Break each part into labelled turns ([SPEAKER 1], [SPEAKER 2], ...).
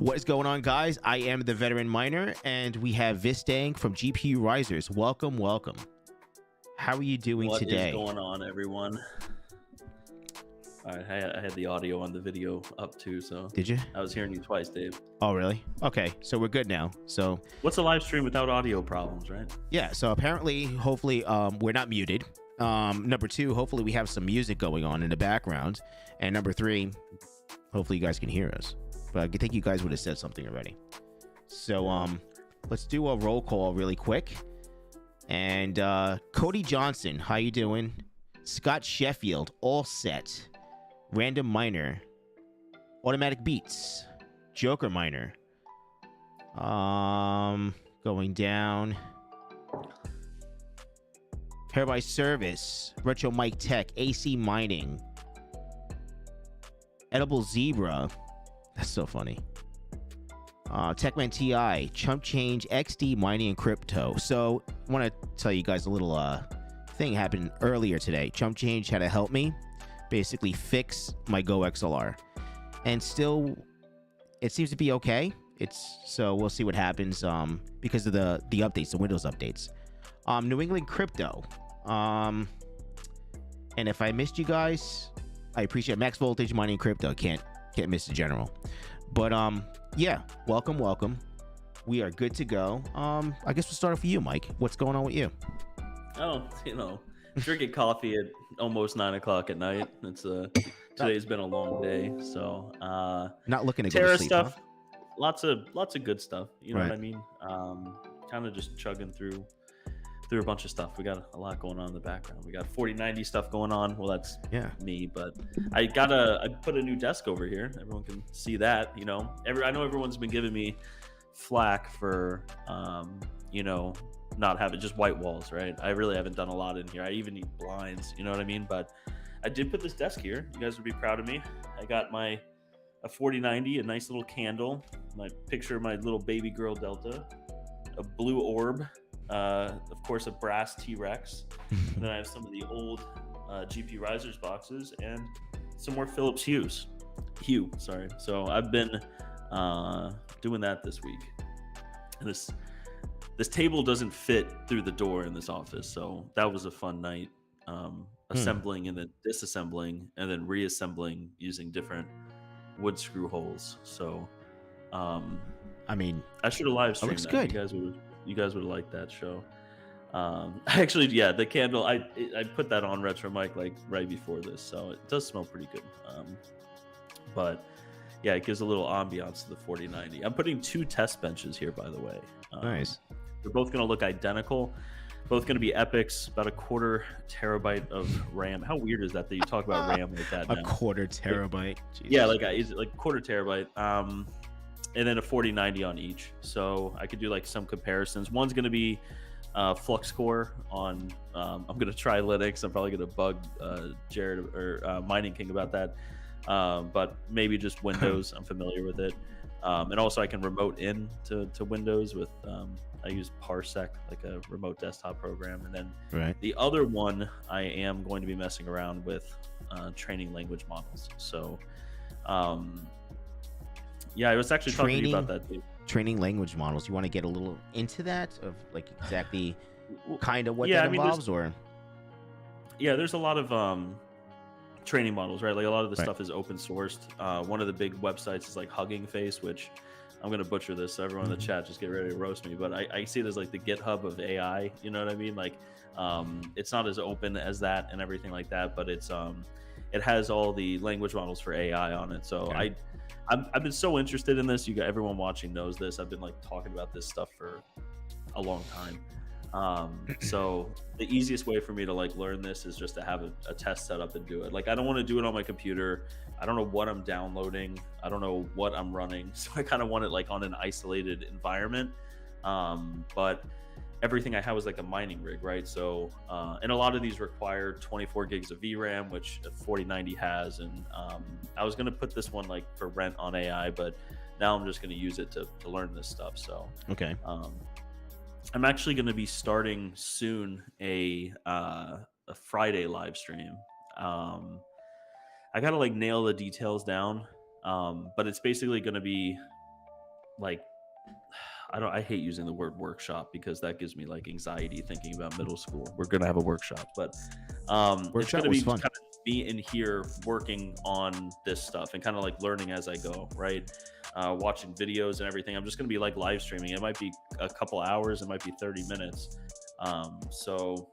[SPEAKER 1] What is going on, guys? I am the Veteran Miner, and we have Vistang from GPURisers. Welcome, welcome. How are you doing today?
[SPEAKER 2] What is going on, everyone? All right, I had the audio on the video up too, so
[SPEAKER 1] Did you?
[SPEAKER 2] I was hearing you twice, Dave.
[SPEAKER 1] Oh, really? Okay, so we're good now. So
[SPEAKER 2] what's a live stream without audio problems, right?
[SPEAKER 1] Yeah. So apparently, hopefully, we're not muted. Number two, hopefully, we have some music going on in the background, and number three, hopefully, you guys can hear us. But I think you guys would have said something already. So let's do a roll call really quick. And Cody Johnson, how you doing? Scott Sheffield, all set. Random Miner, Automatic Beats, Joker Miner. Going down. Hair by Service, Retro Mike Tech, AC Mining, Edible Zebra. That's so funny. Techman TI, Chump Change, XD, Mining, and Crypto. So I want to tell you guys a little thing happened earlier today. Chump Change had to help me basically fix my Go XLR, and still it seems to be okay. So we'll see what happens because of the updates, the Windows updates. New England Crypto, and if I missed you guys, I appreciate Max Voltage, Mining, Crypto. Can't miss the general. But yeah, welcome. We are good to go. I guess we'll start off with you, Mike. What's going on with you?
[SPEAKER 2] Oh, drinking coffee at almost 9 o'clock at night. It's today's been a long day, so
[SPEAKER 1] not looking to
[SPEAKER 2] Terra
[SPEAKER 1] go to sleep,
[SPEAKER 2] stuff.
[SPEAKER 1] Huh?
[SPEAKER 2] Lots of good stuff. You know
[SPEAKER 1] Right.
[SPEAKER 2] what I mean? Kind of just chugging through a bunch of stuff. We got a lot going on in the background. We got 4090 stuff going on. Well, that's me, but I put a new desk over here. Everyone can see that. I know everyone's been giving me flack for not having just white walls, right? I really haven't done a lot in here. I even need blinds, you know what I mean? But I did put this desk here. You guys would be proud of me. I got a 4090, a nice little candle, my picture of my little baby girl Delta, a blue orb, of course a brass T-Rex, and then I have some of the old GPURisers boxes and some more Philips Hue. So I've been doing that this week. And this table doesn't fit through the door in this office, so that was a fun night, assembling and then disassembling and then reassembling using different wood screw holes. So
[SPEAKER 1] I mean,
[SPEAKER 2] I should have live streamed
[SPEAKER 1] looks
[SPEAKER 2] that.
[SPEAKER 1] good.
[SPEAKER 2] You guys would have liked that show. Actually, yeah, the candle, I put that on Retro Mike like right before this, so it does smell pretty good. But yeah, it gives a little ambiance to the 4090. I'm putting 2 test benches here, by the way.
[SPEAKER 1] Nice.
[SPEAKER 2] They're both going to look identical. Both going to be epics. About a 1/4 terabyte of RAM. How weird is that you talk about RAM like that now?
[SPEAKER 1] 1/4 terabyte. Jesus.
[SPEAKER 2] Yeah, like 1/4 terabyte. And then a 4090 on each. So I could do like some comparisons. One's going to be Flux core on. I'm going to try Linux. I'm probably going to bug Jared or Mining King about that. But maybe just Windows. I'm familiar with it. And also I can remote in to Windows with I use Parsec, like a remote desktop program. And then the other one I am going to be messing around with training language models. So yeah, I was actually talking to you about that. Training
[SPEAKER 1] language models. You want to get a little into that of like exactly kind of what that involves, or?
[SPEAKER 2] Yeah, there's a lot of training models, right? Like a lot of the stuff is open sourced. One of the big websites is like Hugging Face, which I'm going to butcher this, so everyone in the chat just get ready to roast me. But I see it as like the GitHub of AI, you know what I mean? Like it's not as open as that and everything like that, but it's it has all the language models for AI on it. So I've been so interested in this. Everyone watching knows this. I've been like talking about this stuff for a long time. So the easiest way for me to like learn this is just to have a test set up and do it. Like I don't want to do it on my computer. I don't know what I'm downloading. I don't know what I'm running. So I kind of want it like on an isolated environment. But everything I have is like a mining rig, right? So and a lot of these require 24 gigs of VRAM, which a 4090 has. And I was going to put this one like for rent on AI, but now I'm just going to use it to learn this stuff. So
[SPEAKER 1] okay.
[SPEAKER 2] I'm actually going to be starting soon a Friday live stream. I got to like nail the details down, but it's basically going to be like I hate using the word workshop because that gives me like anxiety thinking about middle school. We're gonna have a workshop, but it's
[SPEAKER 1] Workshop
[SPEAKER 2] gonna
[SPEAKER 1] was
[SPEAKER 2] be
[SPEAKER 1] fun.
[SPEAKER 2] kind of me in here working on this stuff and kind of like learning as I go, right? Watching videos and everything. I'm just gonna be like live streaming. It might be a couple hours, it might be 30 minutes. So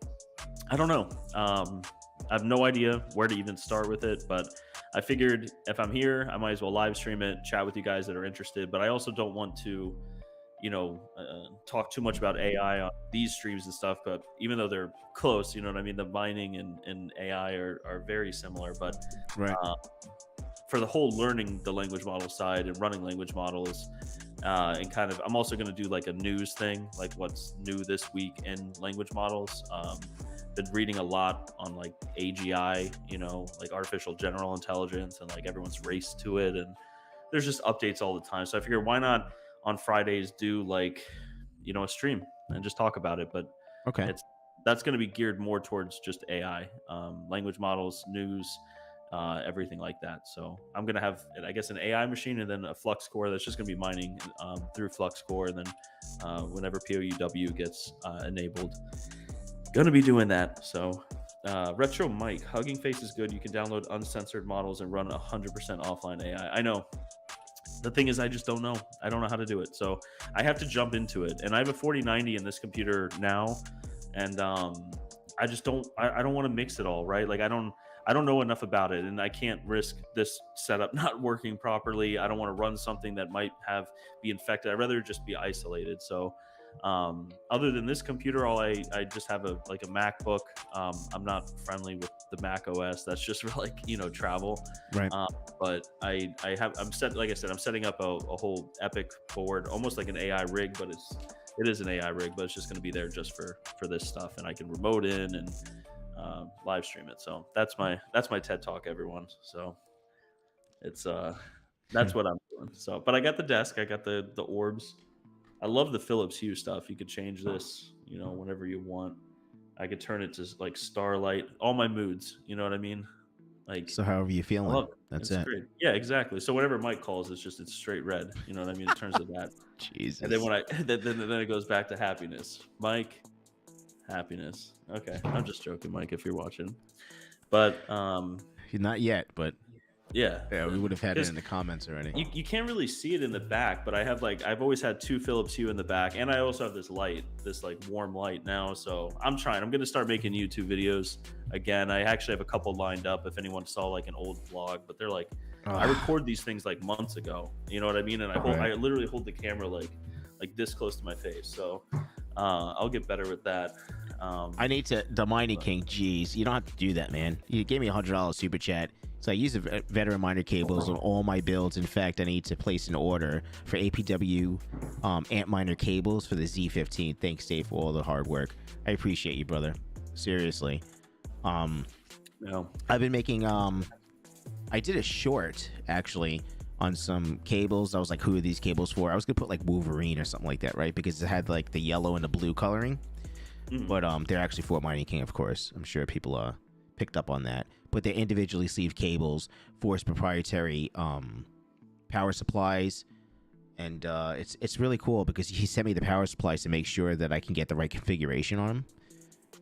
[SPEAKER 2] I don't know. I have no idea where to even start with it, but I figured if I'm here, I might as well live stream it, chat with you guys that are interested. But I also don't want to, talk too much about AI on these streams and stuff. But even though they're close, you know what I mean? The mining and AI are very similar. But
[SPEAKER 1] Right.
[SPEAKER 2] For the whole learning the language model side and running language models, and kind of, I'm also going to do like a news thing, like what's new this week in language models. Been reading a lot on like AGI, like artificial general intelligence, and like everyone's raced to it, and there's just updates all the time. So I figured, why not on Fridays do like, a stream and just talk about it. But
[SPEAKER 1] Okay.
[SPEAKER 2] that's going to be geared more towards just AI, language models, news, everything like that. So I'm going to have, I guess, an AI machine and then a Flux core that's just going to be mining through Flux core. And then whenever POUW gets enabled, going to be doing that. So Retro Mike, Hugging Face is good. You can download uncensored models and run 100% offline AI. I know. The thing is, I just don't know. I don't know how to do it. So I have to jump into it. And I have a 4090 in this computer now. And I just don't, I don't want to mix it all, right? Like I don't know enough about it, and I can't risk this setup not working properly. I don't want to run something that might be infected. I'd rather just be isolated. So other than this computer, I just have a MacBook. I'm not friendly with the Mac OS. That's just for travel.
[SPEAKER 1] Right.
[SPEAKER 2] But I'm setting up a whole Epic board, almost like an AI rig, but it is an AI rig, but it's just going to be there just for this stuff, and I can remote in and live stream it. So that's my TED Talk, everyone. So it's that's what I'm doing. So, but I got the desk, I got the orbs. I love the Philips Hue stuff. You could change this, whenever you want. I could turn it to like starlight, all my moods. You know what I mean? Like,
[SPEAKER 1] So however you
[SPEAKER 2] I
[SPEAKER 1] feeling,
[SPEAKER 2] love it.
[SPEAKER 1] that's
[SPEAKER 2] It's
[SPEAKER 1] it.
[SPEAKER 2] great. Yeah, exactly. So whatever Mike calls, it's straight red. You know what I mean? It turns to that.
[SPEAKER 1] Jesus.
[SPEAKER 2] And then when then it goes back to happiness. Mike, happiness. Okay, I'm just joking, Mike, if you're watching. But
[SPEAKER 1] Not yet, but
[SPEAKER 2] yeah,
[SPEAKER 1] we would have had it in the comments already.
[SPEAKER 2] You can't really see it in the back, but I've always had two Philips Hue in the back, and I also have this light, this like warm light now. So I'm going to start making YouTube videos again. I actually have a couple lined up if anyone saw like an old vlog, but they're like, I record these things like months ago. You know what I mean? And I literally hold the camera like this close to my face. So I'll get better with that.
[SPEAKER 1] I need to, the Mining King, geez, you don't have to do that, man. You gave me $100 super chat. So I use the veteran miner cables on all my builds. In fact, I need to place an order for APW Antminer cables for the Z15. Thanks, Dave, for all the hard work. I appreciate you, brother. Seriously. I've been making, I did a short, actually, on some cables. I was like, who are these cables for? I was going to put like Wolverine or something like that, right? Because it had like the yellow and the blue coloring. But they're actually for Mining King, of course. I'm sure people picked up on that. But they're individually sleeved cables for its proprietary power supplies, and it's really cool because he sent me the power supplies to make sure that I can get the right configuration on them.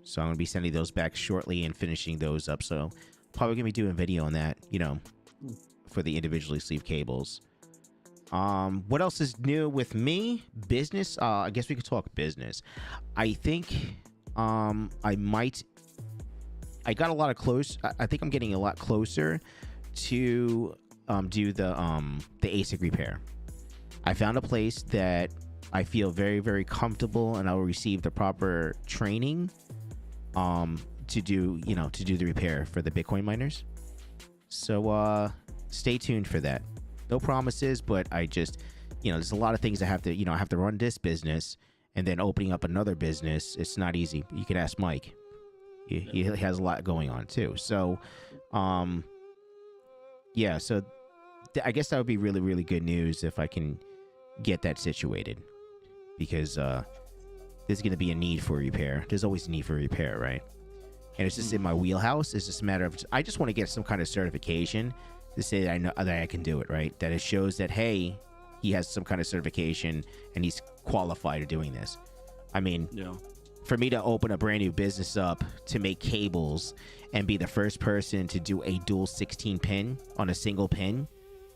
[SPEAKER 1] So I'm gonna be sending those back shortly and finishing those up. So probably gonna be doing a video on that, for the individually sleeved cables. What else is new with me? Business. I guess we could talk business. I think I got a lot of close. I think I'm getting a lot closer to do the ASIC repair. I found a place that I feel very, very comfortable, and I will receive the proper training to do the repair for the Bitcoin miners. So stay tuned for that. No promises, but I just, there's a lot of things I have to, I have to run this business, and then opening up another business. It's not easy. You can ask Mike. He has a lot going on too. So, yeah. So I guess that would be really, really good news if I can get that situated, because there's going to be a need for repair. There's always a need for repair, right? And it's just in my wheelhouse. It's just a matter of, I just want to get some kind of certification to say that I know that I can do it, right? That it shows that, hey, he has some kind of certification and he's qualified to doing this. I mean,
[SPEAKER 2] Yeah.
[SPEAKER 1] for me to open a brand new business up to make cables and be the first person to do a dual 16 pin on a single pin,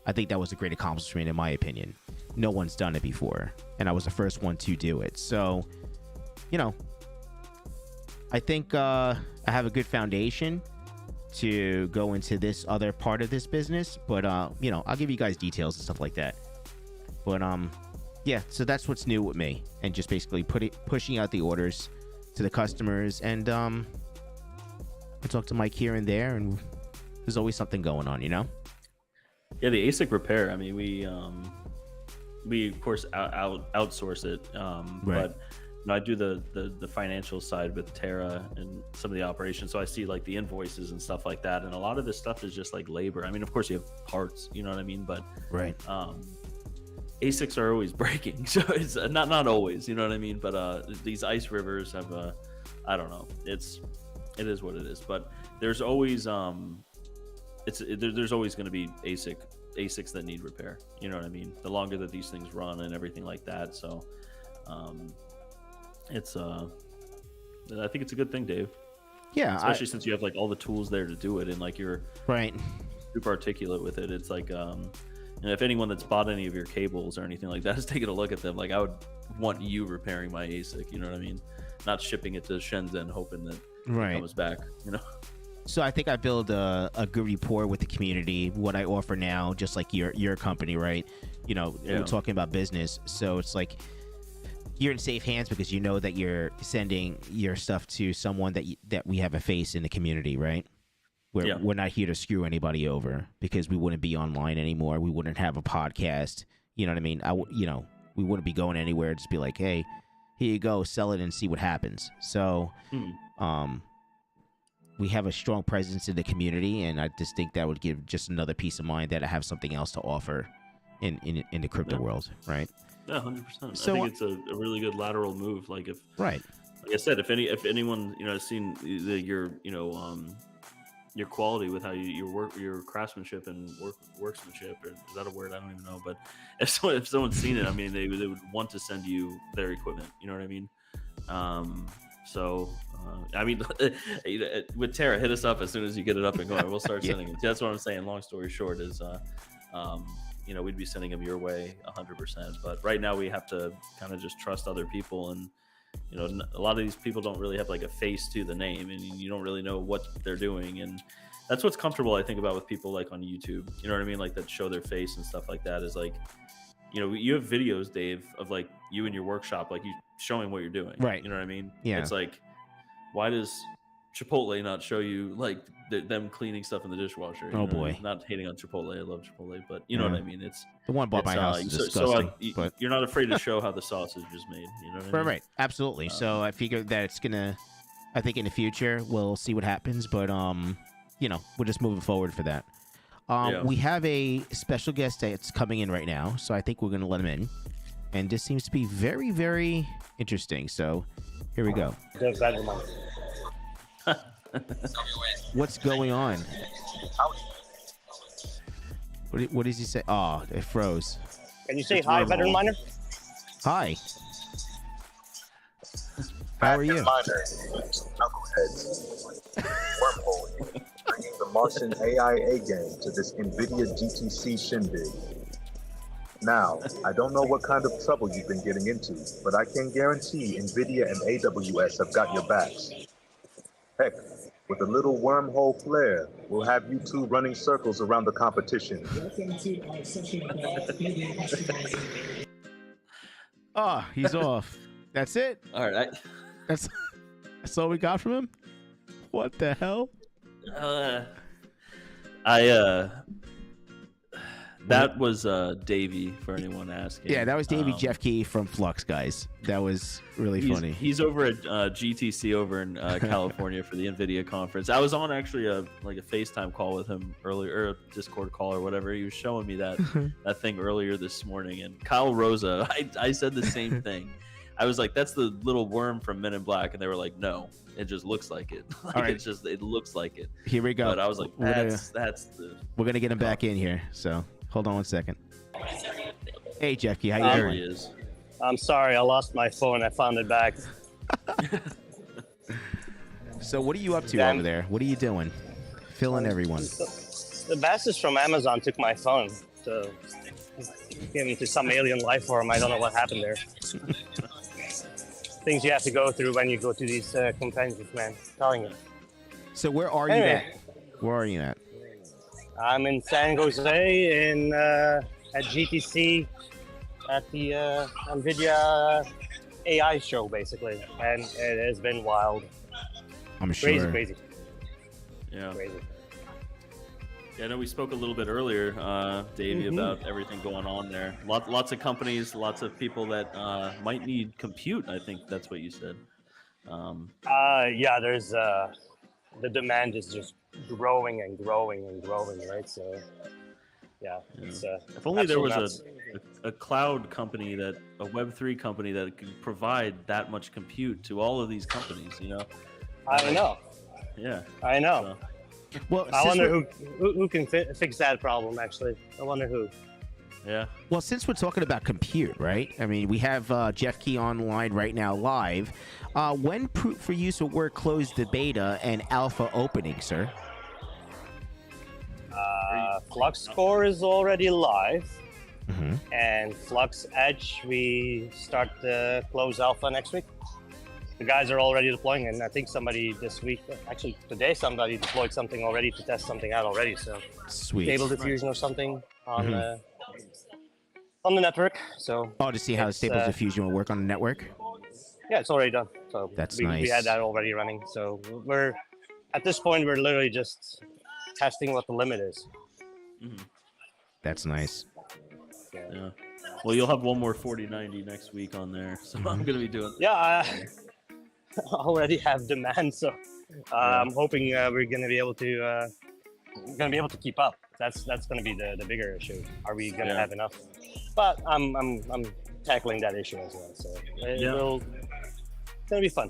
[SPEAKER 1] I think that was a great accomplishment in my opinion. No one's done it before, and I was the first one to do it. So, you know, I think I have a good foundation to go into this other part of this business, but you know, I'll give you guys details and stuff like that. But yeah, so that's what's new with me, and just basically pushing out the orders to the customers, and I talk to Mike here and there, and there's always something going on, you know.
[SPEAKER 2] Yeah, the ASIC repair. I mean, we of course outsource it,
[SPEAKER 1] Right.
[SPEAKER 2] but you know, I do the financial side with Terra and some of the operations, so I see like the invoices and stuff like that, and a lot of this stuff is just like labor. I mean, of course you have parts, you know what I mean, but
[SPEAKER 1] Right.
[SPEAKER 2] ASICs are always breaking, so it's not always, you know what I mean, but these ice rivers have a, I don't know, it is what it is, but there's always there's always going to be ASICs that need repair, you know what I mean, the longer that these things run and everything like that. So it's I think it's a good thing, Dave.
[SPEAKER 1] Yeah,
[SPEAKER 2] especially since you have like all the tools there to do it, and like you're
[SPEAKER 1] right.
[SPEAKER 2] super articulate with it. It's like and if anyone that's bought any of your cables or anything like that is taking a look at them, like I would want you repairing my ASIC, you know what I mean, not shipping it to Shenzhen hoping that it comes back, you know.
[SPEAKER 1] So I think I build a good rapport with the community. What I offer now, just like your company, right? You know, we're talking about business, so it's like you're in safe hands because you know that you're sending your stuff to someone that we have a face in the community, right? We're not here to screw anybody over, because we wouldn't be online anymore. We wouldn't have a podcast. You know what I mean? We wouldn't be going anywhere. Just be like, hey, here you go, sell it and see what happens. So, we have a strong presence in the community, and I just think that would give just another peace of mind that I have something else to offer in the crypto world, right?
[SPEAKER 2] Yeah, 100%.
[SPEAKER 1] So,
[SPEAKER 2] I think it's a really good lateral move. Like if,
[SPEAKER 1] right,
[SPEAKER 2] like I said, if anyone has seen your your quality with how your craftsmanship and workmanship, or is that a word? I don't even know. But if someone's seen it, I mean, they would want to send you their equipment. You know what I mean? So I mean, with Terra, hit us up as soon as you get it up and going. We'll start sending it. That's what I'm saying. Long story short is, we'd be sending them your way 100%. But right now we have to kind of just trust other people, and a lot of these people don't really have like a face to the name, and you don't really know what they're doing. And that's what's comfortable, I think, about with people like on YouTube. You know what I mean? Like that show their face and stuff like that. Is like, you have videos, Dave, of like you in your workshop, like you showing what you're doing.
[SPEAKER 1] Right.
[SPEAKER 2] You know what I mean?
[SPEAKER 1] Yeah.
[SPEAKER 2] It's like, why does Chipotle not show you like them cleaning stuff in the dishwasher?
[SPEAKER 1] Oh boy.
[SPEAKER 2] I mean? Not hating on Chipotle. I love Chipotle, but you know what I mean? It's
[SPEAKER 1] the one bought my house is disgusting. But
[SPEAKER 2] you're not afraid to show how the sausage is made. You know what I mean?
[SPEAKER 1] Right. Absolutely. So I figure that it's gonna, I think in the future we'll see what happens, but we're just moving forward for that. We have a special guest that's coming in right now, so I think we're gonna let him in. And this seems to be very, very interesting. So here we go. What's going on? What does he say? Oh, it froze.
[SPEAKER 3] Can you say hi, Veteran Miner?
[SPEAKER 1] Hi. How are you?
[SPEAKER 4] Knuckleheads. Wormhole. Bringing the Martian AIA game to this NVIDIA GTC shindig. Now, I don't know what kind of trouble you've been getting into, but I can guarantee NVIDIA and AWS have got your backs. Heck, with a little wormhole flair, we'll have you two running circles around the competition.
[SPEAKER 1] Oh, he's off. That's it?
[SPEAKER 2] All right.
[SPEAKER 1] That's all we got from him? What the hell?
[SPEAKER 2] That was Davey, for anyone asking.
[SPEAKER 1] Yeah, that was Davey Jeff Key from Flux, guys. That was really funny.
[SPEAKER 2] He's over at GTC over in California for the NVIDIA conference. I was on actually a FaceTime call with him earlier, or a Discord call or whatever. He was showing me that thing earlier this morning. And Kyle Rosa, I said the same thing. I was like, that's the little worm from Men in Black. And they were like, no, it just looks like it. It looks like it.
[SPEAKER 1] Here we go.
[SPEAKER 2] But I was like, we're going
[SPEAKER 1] to get him back in here. So hold on one second. Hey, Jackie, how you
[SPEAKER 2] There he
[SPEAKER 1] doing?
[SPEAKER 2] is.
[SPEAKER 3] I'm sorry, I lost my phone. I found it back.
[SPEAKER 1] So, what are you up to
[SPEAKER 3] Damn.
[SPEAKER 1] over there? What are you doing? Filling everyone.
[SPEAKER 3] The bastards from Amazon took my phone, so gave it to some alien life form. I don't know what happened there. Things you have to go through when you go to these conventions, man. I'm telling you.
[SPEAKER 1] So, where are you
[SPEAKER 3] Anyway.
[SPEAKER 1] at? Where are you at?
[SPEAKER 3] I'm in San Jose at GTC at the NVIDIA AI show, basically, and it has been wild.
[SPEAKER 1] I'm sure.
[SPEAKER 3] Crazy.
[SPEAKER 2] Yeah.
[SPEAKER 3] Crazy.
[SPEAKER 2] Yeah, I know we spoke a little bit earlier, Davey, about everything going on there. Lots of companies, lots of people that might need compute. I think that's what you said.
[SPEAKER 3] Yeah, there's the demand is just growing and growing and growing, right? So, yeah. It's,
[SPEAKER 2] if only there was
[SPEAKER 3] nuts.
[SPEAKER 2] a cloud company, a Web3 company that could provide that much compute to all of these companies, you know?
[SPEAKER 3] I know.
[SPEAKER 2] Yeah.
[SPEAKER 3] I know.
[SPEAKER 2] So,
[SPEAKER 1] Well,
[SPEAKER 3] I
[SPEAKER 1] since
[SPEAKER 3] wonder who can fix that problem. Actually, I wonder who.
[SPEAKER 2] yeah.
[SPEAKER 1] Well, since we're talking about compute, right? I mean, we have Jeff Key online right now live. When Proof for Use will work closed the beta and alpha opening, sir?
[SPEAKER 3] Flux Core is already live,
[SPEAKER 1] Mm-hmm.
[SPEAKER 3] and Flux Edge we start the close alpha next week. The guys are already deploying, and I think somebody this week, actually today, somebody deployed something already to test something out already. So
[SPEAKER 1] Sweet.
[SPEAKER 3] stable diffusion or something on the network. So
[SPEAKER 1] Oh, to see how
[SPEAKER 3] it's,
[SPEAKER 1] stable diffusion will work on the network?
[SPEAKER 3] yeah, it's already done. So
[SPEAKER 1] That's
[SPEAKER 3] we
[SPEAKER 1] nice.
[SPEAKER 3] had that already running. So we're at this point we're literally just testing what the limit is.
[SPEAKER 1] That's nice.
[SPEAKER 2] Yeah. Well, you'll have one more 4090 next week on there, so I'm gonna be doing.
[SPEAKER 3] Yeah, I already have demand, so I'm hoping we're gonna be able to keep up. That's gonna be the bigger issue. Are we gonna have enough? But I'm tackling that issue as well. So it's gonna be fun.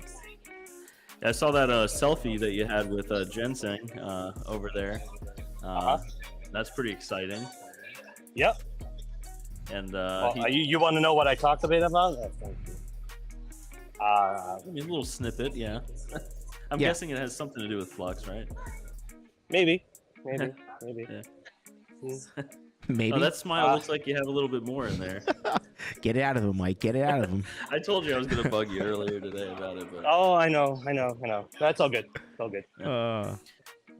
[SPEAKER 2] I saw that selfie that you had with Ginseng over there. That's pretty exciting.
[SPEAKER 3] Yep.
[SPEAKER 2] And
[SPEAKER 3] you want to know what I talked a bit about?
[SPEAKER 2] I mean, a little snippet, yeah. I'm guessing it has something to do with Flux, right?
[SPEAKER 3] Maybe.
[SPEAKER 2] Yeah.
[SPEAKER 1] Maybe.
[SPEAKER 2] Oh, that smile looks like you have a little bit more in there.
[SPEAKER 1] Get it out of him, Mike. Get it out of him.
[SPEAKER 2] I told you I was going to bug you earlier today about it. But...
[SPEAKER 3] Oh, I know. That's all good. It's all good.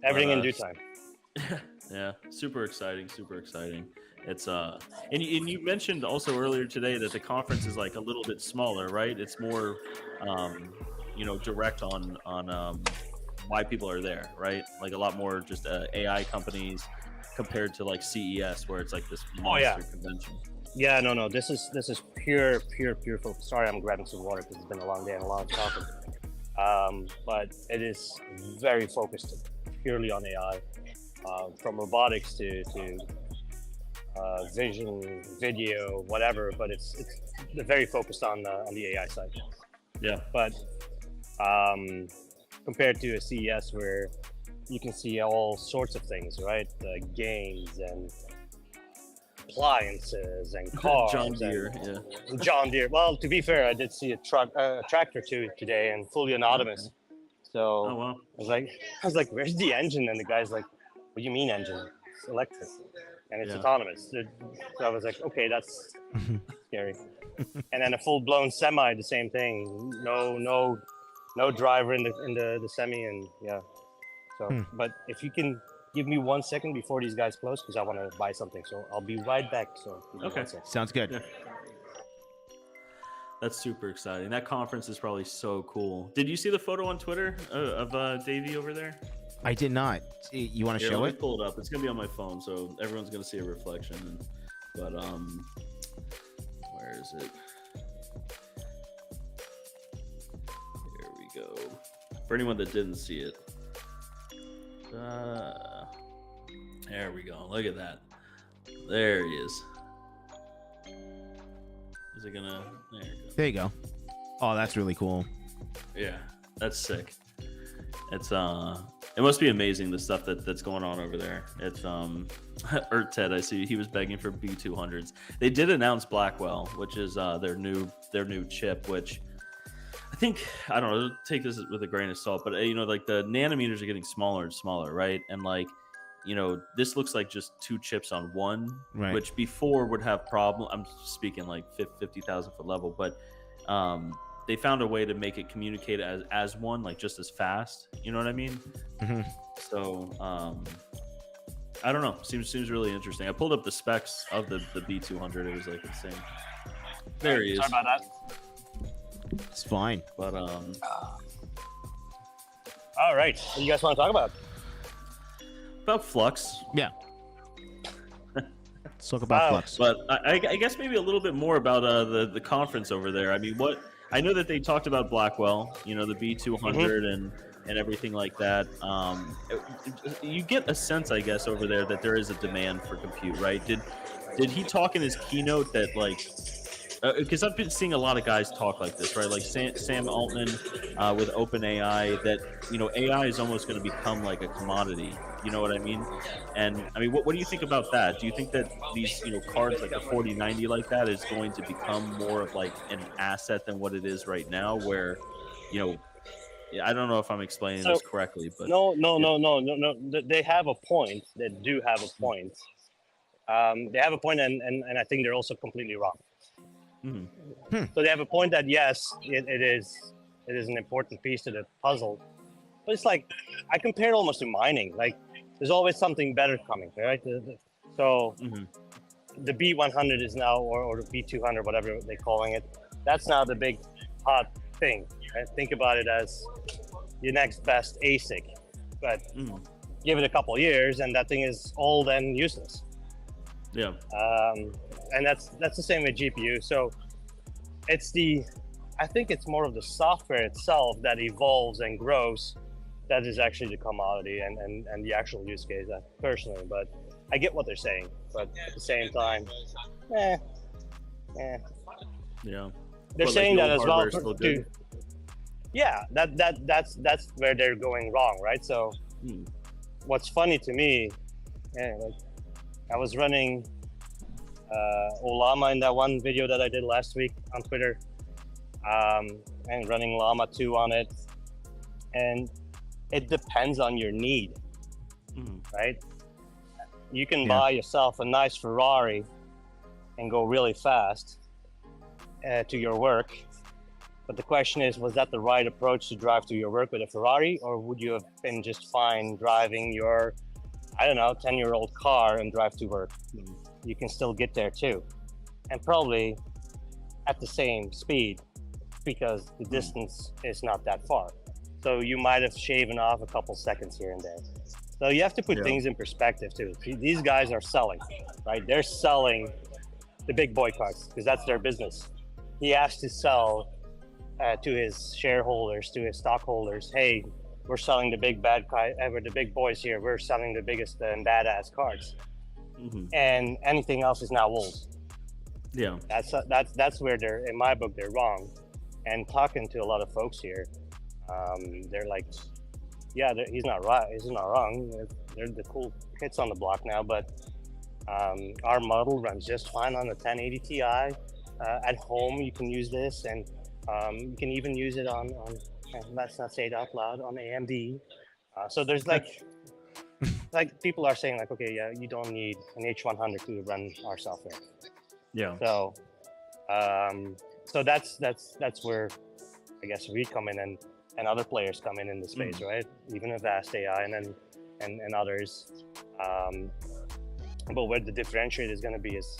[SPEAKER 3] Everything in due time.
[SPEAKER 2] Yeah, super exciting. It's and you mentioned also earlier today that the conference is like a little bit smaller, right? It's more direct on why people are there, right? Like a lot more just AI companies compared to like CES where it's like this monster convention.
[SPEAKER 3] Yeah, no. This is pure focus. Sorry, I'm grabbing some water because it's been a long day and a lot of talking. But it is very focused purely on AI, from robotics to vision, video, whatever. But it's very focused on the AI side.
[SPEAKER 2] Yeah.
[SPEAKER 3] But compared to a CES where you can see all sorts of things, right? Games and appliances and cars.
[SPEAKER 2] John Deere,
[SPEAKER 3] John Deere. Well, to be fair, I did see a tractor too today and fully autonomous. So
[SPEAKER 2] oh, wow.
[SPEAKER 3] I was like, where's the engine? And the guy's like, what do you mean engine? It's electric and it's autonomous. So I was like, okay, that's scary. And then a full-blown semi, the same thing. No driver in the semi, and So, but if you can give me 1 second before these guys close, because I want to buy something. So I'll be right back. So
[SPEAKER 2] okay,
[SPEAKER 1] sounds good.
[SPEAKER 2] Yeah. That's super exciting. That conference is probably so cool. Did you see the photo on Twitter of Davey over there?
[SPEAKER 1] I did not. You want to show
[SPEAKER 2] let
[SPEAKER 1] it?
[SPEAKER 2] me pull it up. It's gonna be on my phone, so everyone's gonna see a reflection. But where is it? Here we go. For anyone that didn't see it, there we go. Look at that. There he is. Is it gonna?
[SPEAKER 1] There you go. Oh, that's really cool.
[SPEAKER 2] Yeah, that's sick. It's It must be amazing the stuff that's going on over there. It's Ted, I see he was begging for B200s. They did announce Blackwell, which is their new chip, which I think, I don't know, take this with a grain of salt, but like the nanometers are getting smaller and smaller, right? And like, this looks like just two chips on one,
[SPEAKER 1] Right.
[SPEAKER 2] which before would have problem. I'm speaking like 50,000 foot level, but they found a way to make it communicate as one, like just as fast. You know what I mean?
[SPEAKER 1] Mm-hmm.
[SPEAKER 2] So I don't know. Seems really interesting. I pulled up the specs of the B200. It was like insane. There he is.
[SPEAKER 3] Sorry about that.
[SPEAKER 1] It's fine.
[SPEAKER 2] But
[SPEAKER 3] All right. What do you guys want to talk about?
[SPEAKER 2] about Flux.
[SPEAKER 1] Yeah. Let's talk about Flux.
[SPEAKER 2] But I guess maybe a little bit more about the conference over there. I mean, I know that they talked about Blackwell, the B200 and everything like that. You get a sense, I guess, over there that there is a demand for compute, right? Did he talk in his keynote that like? Because I've been seeing a lot of guys talk like this, right? Like Sam Altman with OpenAI, that AI is almost going to become like a commodity. You know what I mean? And I mean, what do you think about that? Do you think that these cards like the 4090 like that is going to become more of like an asset than what it is right now? Where I don't know if I'm explaining this correctly, but
[SPEAKER 3] no. They have a point. They do have a point. They have a point, and I think they're also completely wrong.
[SPEAKER 2] Mm-hmm.
[SPEAKER 3] So they have a point that yes, it is an important piece to the puzzle, but it's like I compare it almost to mining. Like there's always something better coming, right? So the B100 is now, or the B200, whatever they're calling it, that's now the big hot thing. Right? Think about it as your next best ASIC, but give it a couple years, and that thing is old and useless.
[SPEAKER 2] Yeah.
[SPEAKER 3] And that's the same with GPU. So I think it's more of the software itself that evolves and grows. That is actually the commodity and the actual use case, personally. But I get what they're saying. But at the same time,
[SPEAKER 2] Yeah.
[SPEAKER 3] They're saying that as well. Yeah, that's where they're going wrong, right? So what's funny to me, like I was running Llama in that one video that I did last week on Twitter, and running Llama 2 on it, and it depends on your need, right? You can buy yourself a nice Ferrari and go really fast to your work, but the question is, was that the right approach to drive to your work with a Ferrari, or would you have been just fine driving your 10-year-old car and drive to work? You can still get there too, and probably at the same speed, because the distance is not that far. So you might have shaven off a couple seconds here and there. So you have to put things in perspective too. These guys are selling, right? They're selling the big boy cards because that's their business. He has to sell to his shareholders, to his stockholders, hey, we're selling the big bad guy, we're the big boys here. We're selling the biggest and badass cards. And anything else is now old.
[SPEAKER 2] Yeah,
[SPEAKER 3] that's where they're, in my book, they're wrong. And talking to a lot of folks here, they're like, yeah, he's not right. He's not wrong. They're the cool kids on the block now, but our model runs just fine on the 1080 Ti. At home, you can use this, and you can even use it on let's not say it out loud, on AMD. So there's like people are saying like, okay, yeah, you don't need an H100 to run our software.
[SPEAKER 2] Yeah.
[SPEAKER 3] So, so that's where I guess we come in and other players come in the space, right? Even a Vast AI and others. But where the differentiator is going to be is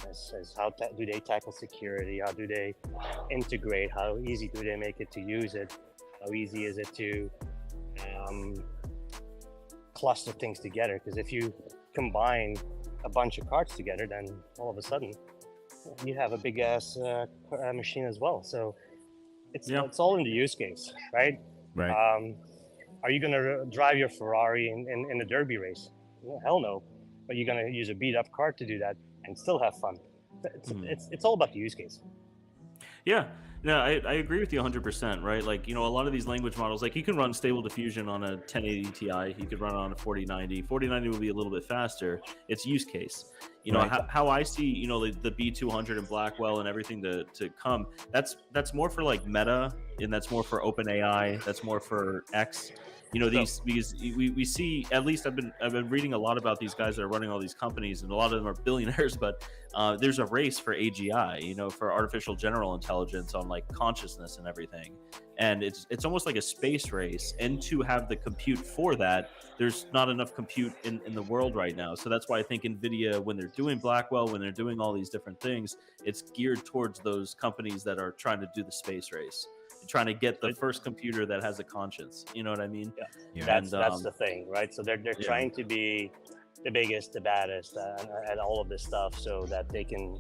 [SPEAKER 3] how do they tackle security? How do they integrate? How easy do they make it to use it? How easy is it to cluster things together? Because if you combine a bunch of cards together, then all of a sudden you have a big ass machine as well. So it's all in the use case, right?
[SPEAKER 1] Right.
[SPEAKER 3] Are you going to drive your Ferrari in a derby race? Well, hell no. But you're going to use a beat up card to do that and still have fun. It's all about the use case.
[SPEAKER 2] Yeah. No, I agree with you 100%, right? Like, a lot of these language models, like you can run Stable Diffusion on a 1080 Ti, you could run it on a 4090. 4090 will be a little bit faster. It's use case.
[SPEAKER 1] Right.
[SPEAKER 2] How I see, the B200 and Blackwell and everything to come, that's more for like Meta, and that's more for OpenAI, that's more for X. These because we see, at least I've been reading a lot about these guys that are running all these companies, and a lot of them are billionaires, but there's a race for AGI, for artificial general intelligence on like consciousness and everything, and it's almost like a space race. And to have the compute for that, there's not enough compute in the world right now. So that's why I think NVIDIA, when they're doing Blackwell, when they're doing all these different things, it's geared towards those companies that are trying to do the space race, trying to get the first computer that has a conscience. You know what I mean?
[SPEAKER 3] Yeah. That's the thing, right? So they're trying to be the biggest, the baddest, and all of this stuff, so that they can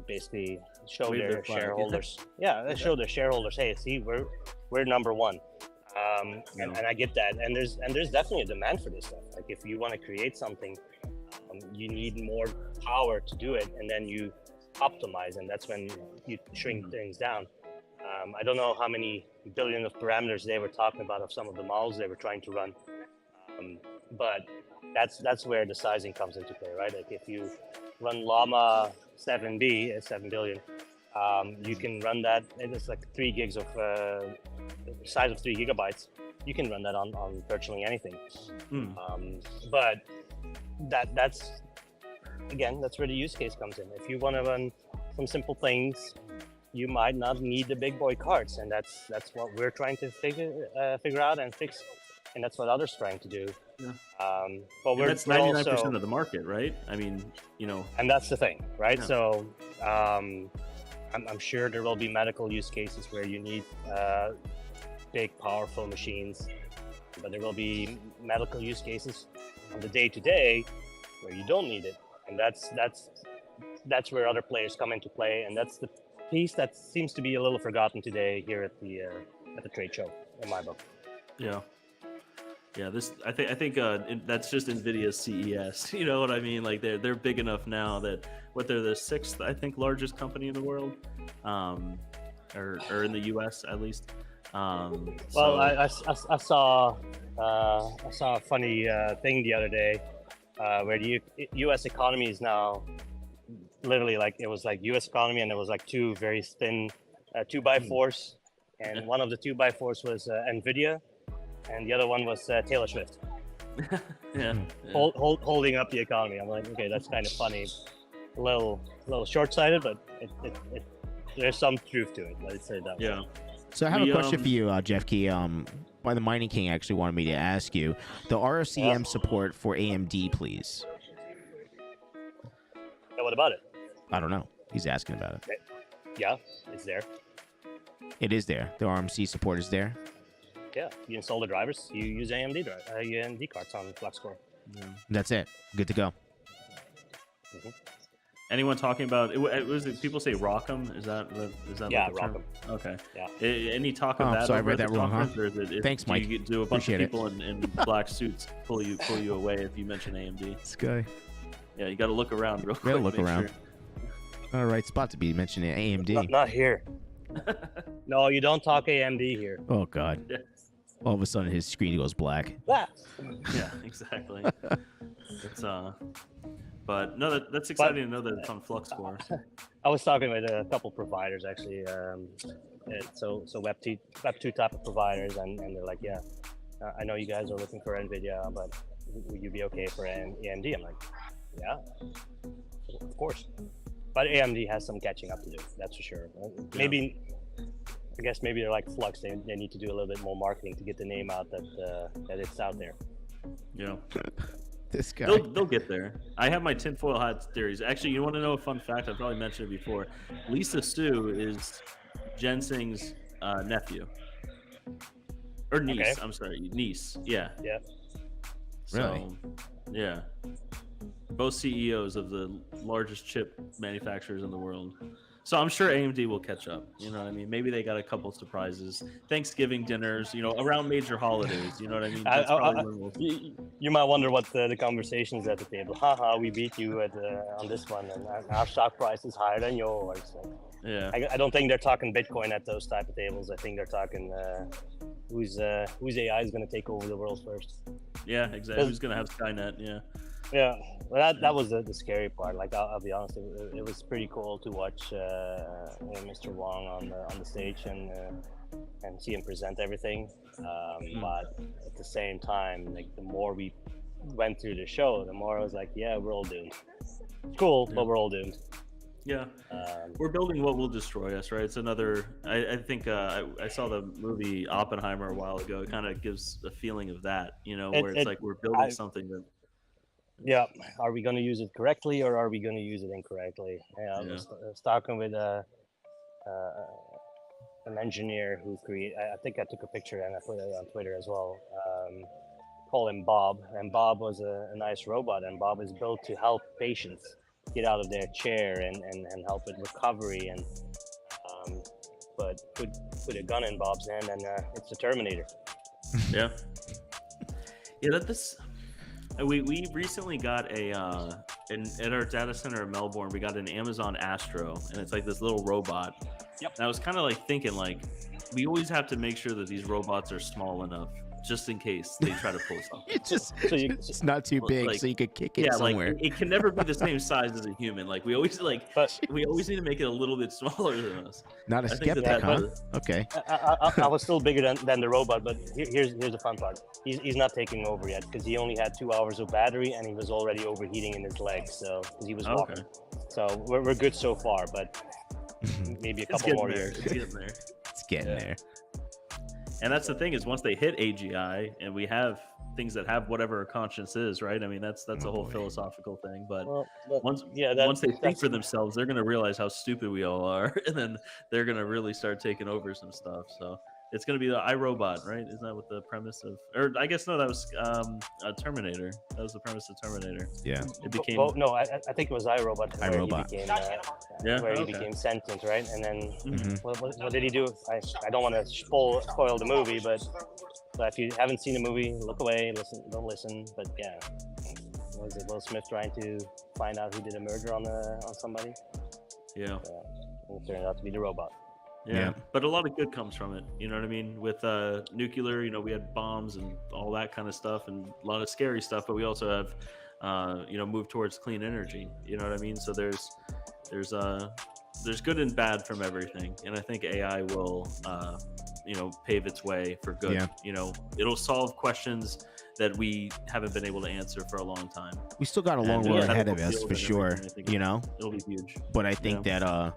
[SPEAKER 3] basically show their shareholders. Show their shareholders, hey, see, we're number one. And I get that, and there's definitely a demand for this stuff. Like, if you want to create something, you need more power to do it, and then you optimize, and that's when you shrink things down. I don't know how many billion of parameters they were talking about of some of the models they were trying to run, but that's where the sizing comes into play, right? Like, if you run Llama 7B at 7 billion, you can run that, and it's like 3 gigs of size of 3 gigabytes. You can run that on virtually anything. But that's where the use case comes in. If you want to run some simple things, you might not need the big boy cards, and that's what we're trying to figure out and fix, and that's what others trying to do. But
[SPEAKER 2] that's 99% of the market, right? I mean,
[SPEAKER 3] and that's the thing, right? Yeah. So I'm sure there will be medical use cases where you need big, powerful machines, but there will be medical use cases on the day-to-day where you don't need it, and that's where other players come into play, and that's the piece that seems to be a little forgotten today here at the trade show, in my book.
[SPEAKER 2] This I think that's just NVIDIA's CES. You know what I mean? Like, they're big enough now that they're the 6th, I think, largest company in the world, or in the US at least.
[SPEAKER 3] Well, I saw a funny thing the other day where the U.S. economy is now literally like, it was like U.S. economy, and it was like 2 very thin 2x4s, and one of the 2x4s was NVIDIA, and the other one was Taylor Swift. Holding up the economy. I'm like, okay, that's kind of funny, a little short-sighted, but it there's some truth to it. Let's say that.
[SPEAKER 2] Yeah.
[SPEAKER 1] So I have a question for you, Jeff Key. By the Mining King actually wanted me to ask you the ROCm support for AMD, please.
[SPEAKER 3] Yeah, what about it?
[SPEAKER 1] I don't know. He's asking about it.
[SPEAKER 3] Yeah, it's there.
[SPEAKER 1] It is there. The RMC support is there.
[SPEAKER 3] Yeah, you install the drivers. You use AMD cards on Flux Core.
[SPEAKER 1] That's it. Good to go.
[SPEAKER 3] Mm-hmm.
[SPEAKER 2] Anyone talking about it? Was it people say Rock'em? Is that
[SPEAKER 3] yeah,
[SPEAKER 2] like
[SPEAKER 3] Rock'em?
[SPEAKER 2] Okay.
[SPEAKER 3] Yeah.
[SPEAKER 2] Any talk of that?
[SPEAKER 1] Sorry, I read that wrong, huh? Thanks, Mike.
[SPEAKER 2] Do a bunch of people in black suits pull you away if you mention AMD?
[SPEAKER 1] This guy.
[SPEAKER 2] Yeah, you got to look around real quick.
[SPEAKER 1] Gotta look around. Sure. All right, spot to be mentioning AMD.
[SPEAKER 3] Not here. No, you don't talk AMD here.
[SPEAKER 1] Oh God.
[SPEAKER 2] Yes.
[SPEAKER 1] All of a sudden, his screen goes black.
[SPEAKER 3] Ah.
[SPEAKER 2] Yeah, exactly. It's but no, that's exciting to know that it's on Flux Core.
[SPEAKER 3] I was talking with a couple providers actually, so Web 2 type of providers, and they're like, yeah, I know you guys are looking for NVIDIA, but would you be okay for AMD? I'm like, yeah, of course. But AMD has some catching up to do, that's for sure. Maybe, I guess maybe they're like Flux. They need to do a little bit more marketing to get the name out that it's out there.
[SPEAKER 2] Yeah.
[SPEAKER 1] This guy.
[SPEAKER 2] They'll get there. I have my tinfoil hat theories. Actually, you want to know a fun fact? I've probably mentioned it before. Lisa Su is Jensen's nephew. Or niece. Okay. I'm sorry, niece. Yeah.
[SPEAKER 3] Yeah.
[SPEAKER 2] So,
[SPEAKER 1] really?
[SPEAKER 2] Yeah. Both CEOs of the largest chip manufacturers in the world. So I'm sure AMD will catch up. You know what I mean? Maybe they got a couple surprises, Thanksgiving dinners, around major holidays. You know what I mean? That's probably when we'll...
[SPEAKER 3] you might wonder what the conversation is at the table. Haha, we beat you on this one, and our stock price is higher than yours. So
[SPEAKER 2] Yeah.
[SPEAKER 3] I don't think they're talking Bitcoin at those type of tables. I think they're talking whose AI is going to take over the world first.
[SPEAKER 2] Yeah, exactly. Who's gonna have Skynet? Yeah.
[SPEAKER 3] Yeah, well, that was the scary part. Like I'll be honest, it was pretty cool to watch Mr. Wong on the stage and see him present everything. But at the same time, like the more we went through the show, the more I was like, yeah, we're all doomed. Cool, but we're all doomed.
[SPEAKER 2] Yeah, we're building what will destroy us, right? It's another. I think I saw the movie Oppenheimer a while ago. It kind of gives a feeling of that, where it's like we're building something that.
[SPEAKER 3] Yeah, are we going to use it correctly or are we going to use it incorrectly? Yeah, I was talking with an engineer who created. I think I took a picture and I put it on Twitter as well. Call him Bob, and Bob was a nice robot, and Bob is built to help patients get out of their chair and help with recovery, and but put a gun in Bob's hand and it's the Terminator.
[SPEAKER 2] Yeah. This we recently got at our data center in Melbourne, we got an Amazon Astro, and it's like this little robot.
[SPEAKER 3] Yep.
[SPEAKER 2] And I was kind of like thinking, like, we always have to make sure that these robots are small enough just in case they try to pull something.
[SPEAKER 1] It's not too big, so you could kick it somewhere.
[SPEAKER 2] Like, it can never be the same size as a human. Like we always need to make it a little bit smaller than us.
[SPEAKER 1] Not a skeptic, huh? Okay.
[SPEAKER 3] I was still bigger than the robot, but here's the fun part. He's not taking over yet because he only had 2 hours of battery and he was already overheating in his legs, so because he was walking. Okay. So we're good so far, but maybe a couple more years.
[SPEAKER 2] It's getting there.
[SPEAKER 1] It's getting there.
[SPEAKER 2] And that's the thing, is once they hit AGI and we have things that have whatever a conscience is, right? I mean, that's a whole philosophical thing. But once they think for themselves, they're going to realize how stupid we all are, and then they're going to really start taking over some stuff. So it's going to be the iRobot, right? Isn't that what the premise of? Or I guess no, that was Terminator. That was the premise of Terminator.
[SPEAKER 1] Yeah.
[SPEAKER 2] It became.
[SPEAKER 3] No, I think it was iRobot.
[SPEAKER 1] iRobot.
[SPEAKER 3] Where he became sentient, right? And then what did he do? I don't want to spoil the movie, but if you haven't seen the movie, look away, don't listen. But yeah, was it Will Smith trying to find out who did a murder on somebody?
[SPEAKER 2] Yeah.
[SPEAKER 3] It turned out to be the robot.
[SPEAKER 2] Yeah, but a lot of good comes from it. You know what I mean? With nuclear, we had bombs and all that kind of stuff, and a lot of scary stuff. But we also have, moved towards clean energy. You know what I mean? So there's good and bad from everything, and I think AI will, pave its way for good. Yeah. It'll solve questions that we haven't been able to answer for a long time.
[SPEAKER 1] We still got a long road ahead of us for sure.
[SPEAKER 2] It'll be huge.
[SPEAKER 1] But I think that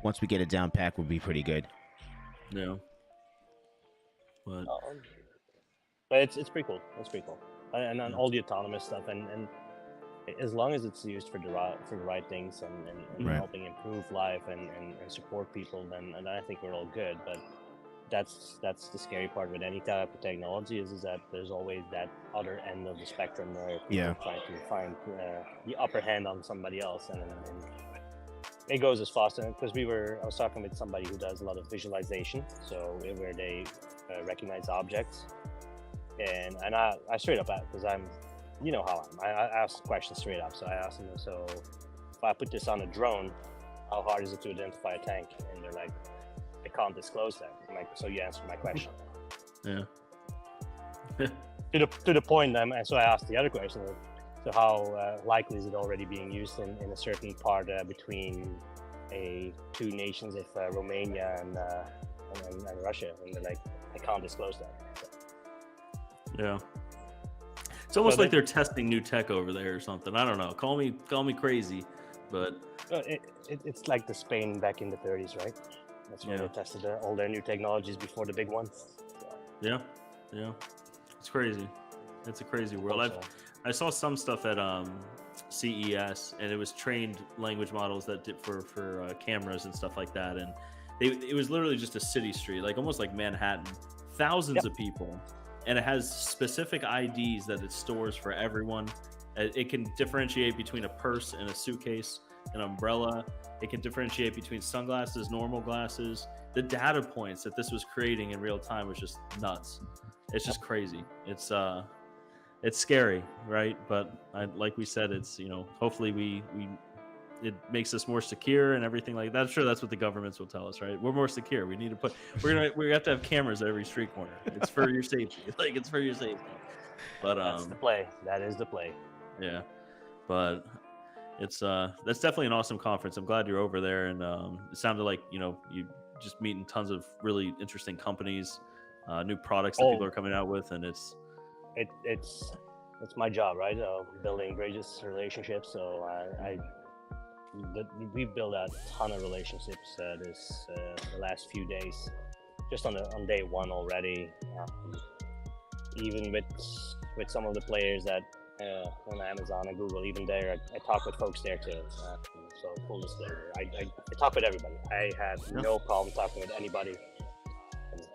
[SPEAKER 1] once we get it down pat, we'll be pretty good.
[SPEAKER 2] Yeah. But
[SPEAKER 3] it's pretty cool. It's pretty cool. And on all the autonomous stuff, and as long as it's used for the right things and helping improve life and support people, then I think we're all good. But that's the scary part with any type of technology is that there's always that other end of the spectrum where people try to find the upper hand on somebody else, and it goes as fast. Because I was talking with somebody who does a lot of visualization, so where they recognize objects, and I straight up asked, because I'm, how I ask questions straight up. So I asked them, so if I put this on a drone, how hard is it to identify a tank? And they're like, I can't disclose that. I'm like, so you answered my question.
[SPEAKER 2] Yeah.
[SPEAKER 3] to the point, so I asked the other question. So how likely is it already being used in a certain part between two nations, if Romania and Russia? And they're like, I can't disclose that. So.
[SPEAKER 2] Yeah. It's almost like they're testing new tech over there or something. I don't know. Call me crazy, but
[SPEAKER 3] it's like the Spain back in the 30s, right? That's where they tested all their new technologies before the big one.
[SPEAKER 2] Yeah. It's crazy. It's a crazy world. I saw some stuff at CES, and it was trained language models that did for cameras and stuff like that, and it was literally just a city street, like almost like Manhattan, thousands of people, and it has specific IDs that it stores for everyone. It can differentiate between a purse and a suitcase. an umbrella. It can differentiate between sunglasses, normal glasses. The data points that this was creating in real time was just nuts. It's just crazy. It's scary, right? But like we said, it's, you know, hopefully it makes us more secure and everything like that. I'm sure that's what the governments will tell us, right? We're more secure. We need to we have to have cameras at every street corner. It's for your safety. Like, it's for your safety. But
[SPEAKER 3] that's the play. That is the play.
[SPEAKER 2] Yeah, but it's that's definitely an awesome conference. I'm glad you're over there, and it sounded like, you know, you just meeting tons of really interesting companies, new products that people are coming out with, and it's
[SPEAKER 3] my job, right? Building greatest relationships. So we built a ton of relationships the last few days, just on day one already. Even with some of the players that on Amazon and Google, even there, I talk with folks there too. So full disclosure, I talk with everybody. I have no problem talking with anybody.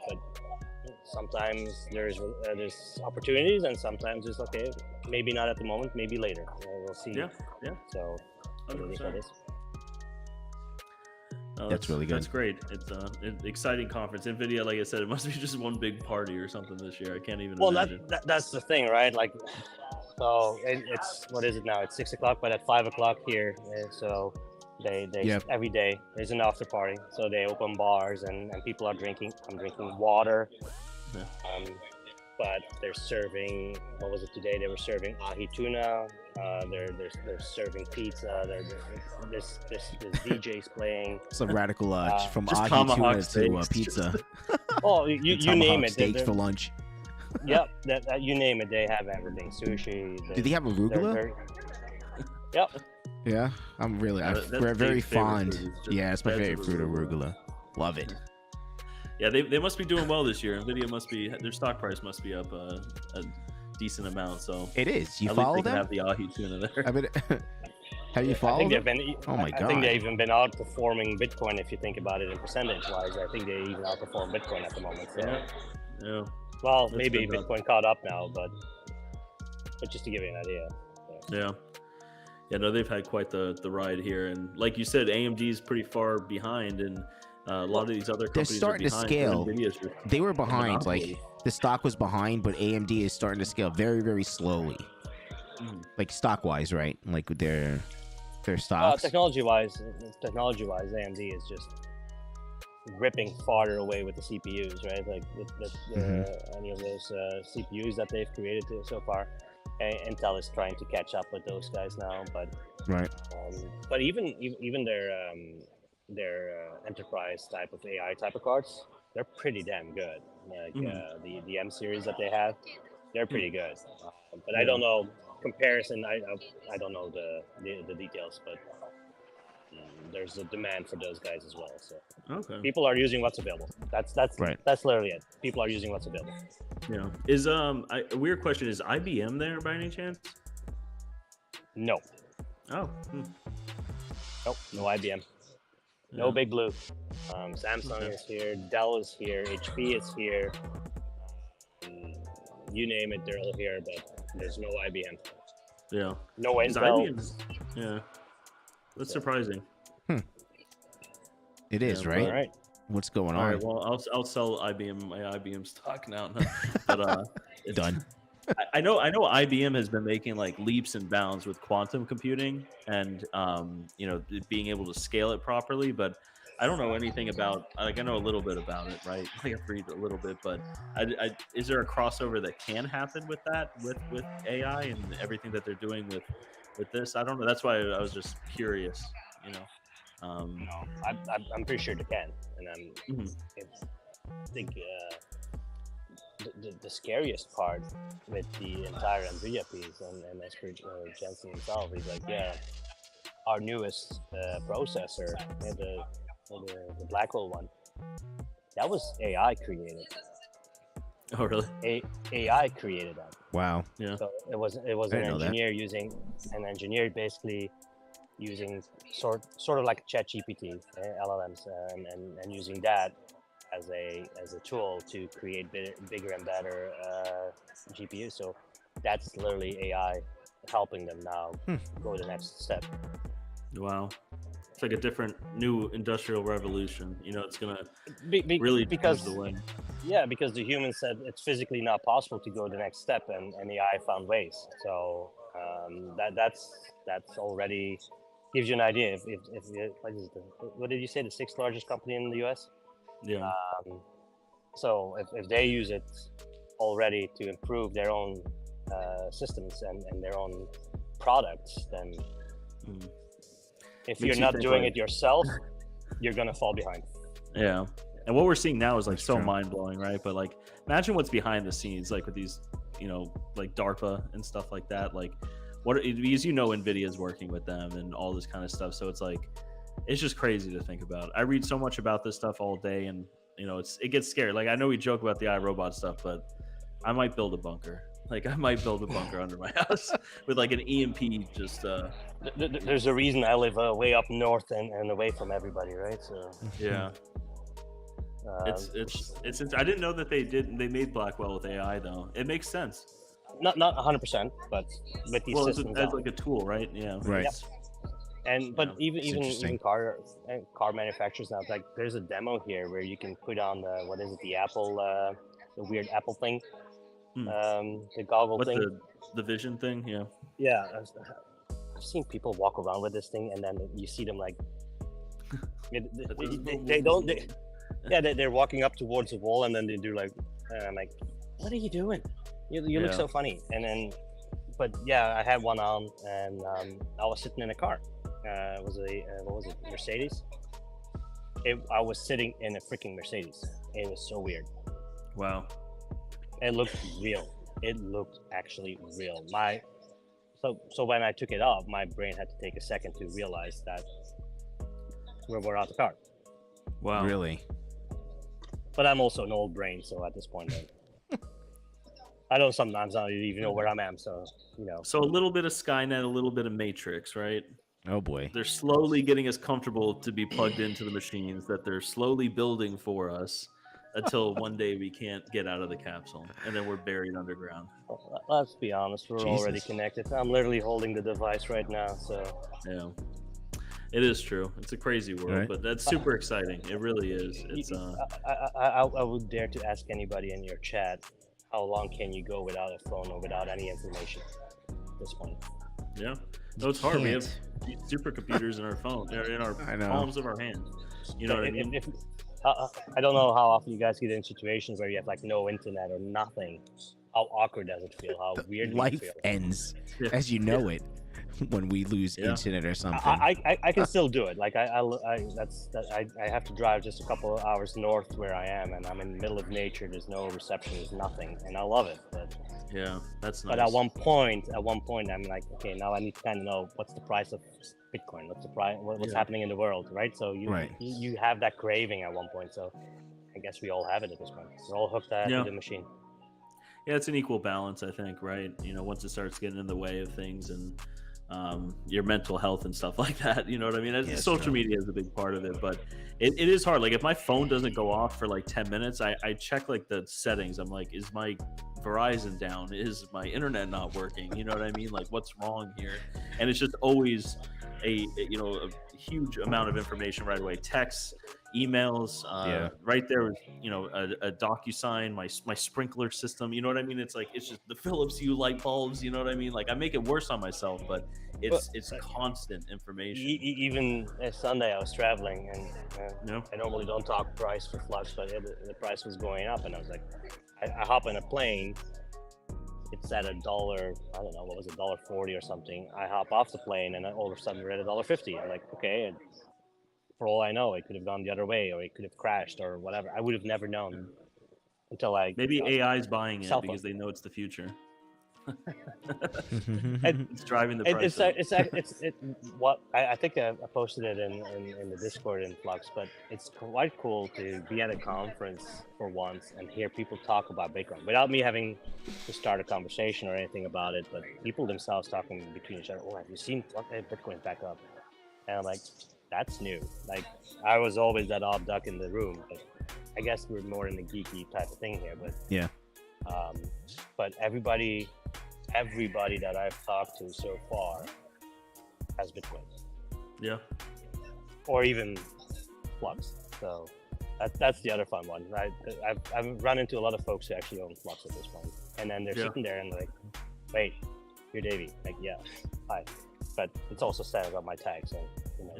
[SPEAKER 3] But sometimes there's opportunities, and sometimes it's okay. Maybe not at the moment, maybe later. We'll see. Yeah. So that is.
[SPEAKER 2] Oh,
[SPEAKER 1] that's really good.
[SPEAKER 2] That's great. It's an exciting conference. NVIDIA, like I said, it must be just one big party or something this year. I can't even imagine.
[SPEAKER 3] Well, that's the thing, right? Like, so it's, what is it now? It's 6 o'clock, but at 5 o'clock here. So they every day there's an after party. So they open bars and people are drinking. I'm drinking water.
[SPEAKER 2] Yeah.
[SPEAKER 3] But they're serving, what was it today? They were serving ahi tuna. They're serving pizza. There's DJs playing.
[SPEAKER 1] Some radical from
[SPEAKER 2] just
[SPEAKER 1] ahi tuna
[SPEAKER 2] steaks.
[SPEAKER 1] to pizza.
[SPEAKER 3] Oh, you name it.
[SPEAKER 1] Steaks for lunch.
[SPEAKER 3] Yep, that you name it. They have everything. Sushi.
[SPEAKER 1] Do they have arugula?
[SPEAKER 3] Yep.
[SPEAKER 1] Yeah, we're very fond. Yeah, it's my favorite fruit, arugula. Love it.
[SPEAKER 2] Yeah, they must be doing well this year. NVIDIA their stock price must be up a decent amount. So
[SPEAKER 1] it is. You
[SPEAKER 2] at
[SPEAKER 1] follow
[SPEAKER 2] least they
[SPEAKER 1] them?
[SPEAKER 2] can have the ahi tuna there.
[SPEAKER 1] I mean, have you followed them? Oh my god!
[SPEAKER 3] I think they've even been outperforming Bitcoin if you think about it in percentage-wise. I think they even outperform Bitcoin at the moment. So.
[SPEAKER 2] Yeah.
[SPEAKER 3] Well, maybe Bitcoin caught up now, but just to give you an idea.
[SPEAKER 2] So. Yeah. No, they've had quite the ride here, and like you said, AMD is pretty far behind, and a lot of these other companies
[SPEAKER 1] they're starting
[SPEAKER 2] are
[SPEAKER 1] to
[SPEAKER 2] behind.
[SPEAKER 1] scale. They were behind, like the stock was behind, but AMD is starting to scale very, very slowly. Like stock-wise, right? Like with their stocks.
[SPEAKER 3] Technology-wise, AMD is just ripping farther away with the CPUs, right? Like with any of those CPUs that they've created so far. Intel is trying to catch up with those guys now, but
[SPEAKER 1] right.
[SPEAKER 3] But even their enterprise type of AI type of cards, they're pretty damn good. Like the M series that they have, they're pretty good. But I don't know comparison. I don't know the details, but there's a demand for those guys as well. So people are using what's available. That's
[SPEAKER 1] right.
[SPEAKER 3] That's literally it. People are using what's available.
[SPEAKER 2] Yeah. Is a weird question? Is IBM there by any chance?
[SPEAKER 3] No.
[SPEAKER 2] Oh.
[SPEAKER 3] Nope. No IBM. No Big Blue. Samsung is here. Dell is here. HP is here. You name it, they're all here. But there's no IBM.
[SPEAKER 2] Yeah.
[SPEAKER 3] No Intel.
[SPEAKER 2] Yeah. That's surprising.
[SPEAKER 1] It is, right?
[SPEAKER 3] All right.
[SPEAKER 1] What's going on?
[SPEAKER 2] All right. Well, I'll sell my IBM stock now. But
[SPEAKER 1] Done.
[SPEAKER 2] I know IBM has been making like leaps and bounds with quantum computing and being able to scale it properly, but I don't know anything about, like, I know a little bit about it, right? Like, I've read a little bit, but is there a crossover that can happen with that, with AI and everything that they're doing with this? I don't know. That's why I was just curious,
[SPEAKER 3] No, I'm pretty sure they can, and I think the scariest part with the entire NVIDIA piece, and as per Jensen himself, he's like, our newest processor, the Blackwell one, that was AI created.
[SPEAKER 2] Oh, really?
[SPEAKER 3] AI created that.
[SPEAKER 1] Wow.
[SPEAKER 2] Yeah.
[SPEAKER 3] So it was an engineer basically using sort of like ChatGPT, LLMs, and using that as a tool to create bigger and better GPUs. So that's literally AI helping them now go the next step.
[SPEAKER 2] Wow. It's like a different new industrial revolution. You know, it's gonna
[SPEAKER 3] Really,
[SPEAKER 2] change
[SPEAKER 3] because
[SPEAKER 2] the way.
[SPEAKER 3] because the humans said it's physically not possible to go the next step, and the AI found ways. So that's already gives you an idea. If what did you say, the sixth largest company in the US?
[SPEAKER 2] Yeah.
[SPEAKER 3] So if they use it already to improve their own systems and their own products, then if
[SPEAKER 2] Makes
[SPEAKER 3] you're
[SPEAKER 2] you
[SPEAKER 3] not
[SPEAKER 2] think,
[SPEAKER 3] doing
[SPEAKER 2] like-
[SPEAKER 3] it yourself, you're gonna fall behind.
[SPEAKER 2] Yeah. And what we're seeing now is like
[SPEAKER 1] That's
[SPEAKER 2] so
[SPEAKER 1] true.
[SPEAKER 2] mind blowing, right? But like, imagine what's behind the scenes, like with these, you know, like DARPA and stuff like that. Like, because you know, NVIDIA's working with them and all this kind of stuff. So it's like, it's just crazy to think about. I read so much about this stuff all day, and you know, it gets scary. Like, I know we joke about the iRobot stuff, but I might build a bunker. Like, I might build a bunker under my house with like an EMP. Just
[SPEAKER 3] There's a reason I live way up north and away from everybody, right? So
[SPEAKER 2] yeah. It's I didn't know that they made Blackwell with AI though. It makes sense.
[SPEAKER 3] not 100%, but with these
[SPEAKER 2] Well,
[SPEAKER 3] systems,
[SPEAKER 2] as like a tool, right? Yeah.
[SPEAKER 1] Right.
[SPEAKER 3] Yep. And but
[SPEAKER 2] Yeah,
[SPEAKER 3] even
[SPEAKER 1] interesting.
[SPEAKER 3] car manufacturers now, like there's a demo here where you can put on the Apple the weird Apple thing, the goggle
[SPEAKER 2] What
[SPEAKER 3] thing.
[SPEAKER 2] the vision thing? Yeah.
[SPEAKER 3] Yeah, I've seen people walk around with this thing, and then you see them like they're walking up towards the wall, and then they do like, I'm like, what are you doing? You look
[SPEAKER 2] Yeah.
[SPEAKER 3] so funny. And then, but yeah, I had one on, and I was sitting in a car. It was what was it, Mercedes? I was sitting in a freaking Mercedes. It was so weird.
[SPEAKER 2] Wow.
[SPEAKER 3] It looked real. It looked actually real. So when I took it off, my brain had to take a second to realize that we're out the car.
[SPEAKER 2] Wow.
[SPEAKER 1] Really?
[SPEAKER 3] But I'm also an old brain, so at this point, I don't sometimes I don't even know where I'm at. So
[SPEAKER 2] So a little bit of Skynet, a little bit of Matrix, right?
[SPEAKER 1] Oh boy.
[SPEAKER 2] They're slowly getting us comfortable to be plugged into the machines that they're slowly building for us until one day we can't get out of the capsule and then we're buried underground.
[SPEAKER 3] let's be honest, we're already
[SPEAKER 1] Jesus.
[SPEAKER 3] connected. I'm literally holding the device right now. So
[SPEAKER 2] Yeah. It is true. It's a crazy world,
[SPEAKER 1] Right.
[SPEAKER 2] but that's super exciting. It really is. It's
[SPEAKER 3] I would dare to ask anybody in your chat, how long can you go without a phone or without any information at this point?
[SPEAKER 2] yeah. No, it's hard. We have
[SPEAKER 1] Can't.
[SPEAKER 2] these supercomputers in our phone, in our
[SPEAKER 1] I know.
[SPEAKER 2] palms of our hands. You know what I mean?
[SPEAKER 3] I don't know how often you guys get in situations where you have like no internet or nothing. How awkward does it feel? How weird does it
[SPEAKER 1] Life
[SPEAKER 3] feel?
[SPEAKER 1] ends
[SPEAKER 2] Yeah.
[SPEAKER 1] as you know it when we lose
[SPEAKER 2] Yeah.
[SPEAKER 1] internet or something.
[SPEAKER 3] I can still do it. Like I have to drive just a couple of hours north where I am, and I'm in the middle of nature. There's no reception. There's nothing, and I love it.
[SPEAKER 2] Yeah, that's nice.
[SPEAKER 3] But at one point, I'm like, okay, now I need to kind of know what's the price of Bitcoin. What's the price? What's
[SPEAKER 2] Yeah.
[SPEAKER 3] happening in the world, right? So you have that craving at one point. So I guess we all have it at this point. We're all hooked to
[SPEAKER 2] Yeah.
[SPEAKER 3] the machine.
[SPEAKER 2] Yeah, it's an equal balance, I think, right? You know, once it starts getting in the way of things and your mental health and stuff like that, you know what I mean?
[SPEAKER 1] Yeah,
[SPEAKER 2] Social
[SPEAKER 1] true.
[SPEAKER 2] media is a big part of it, but it is hard. Like if my phone doesn't go off for like 10 minutes, I check like the settings. I'm like, is my Verizon down? Is my internet not working? You know what I mean? Like what's wrong here? And it's just always a huge amount of information right away. Texts, emails, right there was, a DocuSign, my sprinkler system, you know what I mean? It's like, it's just the Philips Hue light bulbs, you know what I mean? Like I make it worse on myself, but it's constant information.
[SPEAKER 3] Even Sunday, I was traveling, and
[SPEAKER 2] Yeah.
[SPEAKER 3] I normally don't talk price for Flux, but the price was going up, and I was like, I hop in a plane. It's at $1. I don't know, what was it, $1.40 or something. I hop off the plane, and all of a sudden we're at $1.50. I'm like, okay. And for all I know, it could have gone the other way, or it could have crashed, or whatever. I would have never known until
[SPEAKER 2] Maybe AI's buying it
[SPEAKER 3] cell
[SPEAKER 2] because
[SPEAKER 3] phone.
[SPEAKER 2] they know it's the future.
[SPEAKER 3] And
[SPEAKER 2] It's driving the price up.
[SPEAKER 3] I think I posted it in the Discord in Flux, but it's quite cool to be at a conference for once and hear people talk about Bitcoin without me having to start a conversation or anything about it, but people themselves talking between each other. Oh, have you seen Bitcoin back up? And I'm like, that's new. Like I was always that odd duck in the room, but I guess we're more in the geeky type of thing here. But
[SPEAKER 1] Yeah.
[SPEAKER 3] But everybody that I've talked to so far has Bitcoin.
[SPEAKER 2] Yeah.
[SPEAKER 3] or even Flux. So that's the other fun one. I've run into a lot of folks who actually own Flux at this point, and then they're sitting there and like, wait, you're Davey? Like, yeah, hi. But it's also sad about my tag, so who knows.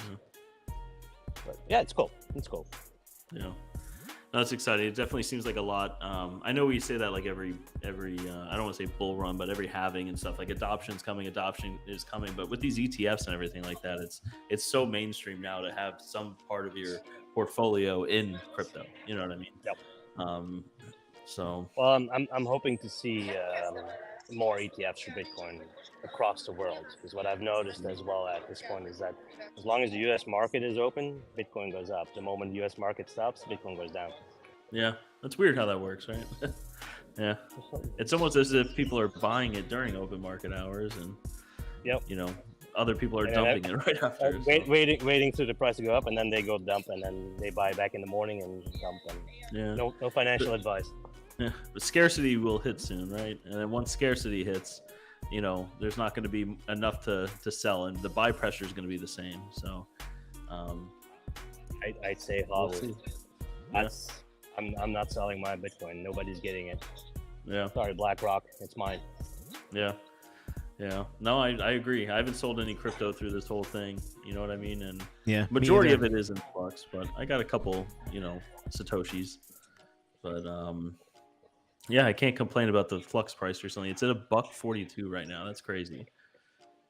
[SPEAKER 3] But yeah, it's cool. It's cool.
[SPEAKER 2] Yeah. That's exciting. It definitely seems like a lot. I know we say that like every I don't want to say bull run, but every halving and stuff, like adoption is coming. But with these ETFs and everything like that, it's so mainstream now to have some part of your portfolio in crypto. You know what I mean?
[SPEAKER 3] Yep.
[SPEAKER 2] So
[SPEAKER 3] well, I'm hoping to see more ETFs for Bitcoin across the world, because what I've noticed as well at this point is that as long as the U.S. market is open, Bitcoin goes up. The moment the U.S. market stops, Bitcoin goes down.
[SPEAKER 2] Yeah, that's weird how that works, right? Yeah, it's almost as if people are buying it during open market hours, and other people are dumping it right after.
[SPEAKER 3] Waiting for the price to go up, and then they go dump, and then they buy back in the morning and dump. And no financial advice.
[SPEAKER 2] Yeah, but scarcity will hit soon, right? And then once scarcity hits, there's not going to be enough to sell, and the buy pressure is going to be the same. So,
[SPEAKER 3] I'd say hodl. That's I'm not selling my Bitcoin. Nobody's getting it.
[SPEAKER 2] Yeah.
[SPEAKER 3] Sorry, BlackRock, it's mine.
[SPEAKER 2] Yeah. Yeah. No, I agree. I haven't sold any crypto through this whole thing. You know what I mean? And majority of it is in Flux, but I got a couple, Satoshis. But yeah, I can't complain about the Flux price recently. It's at $1.42 right now. That's crazy.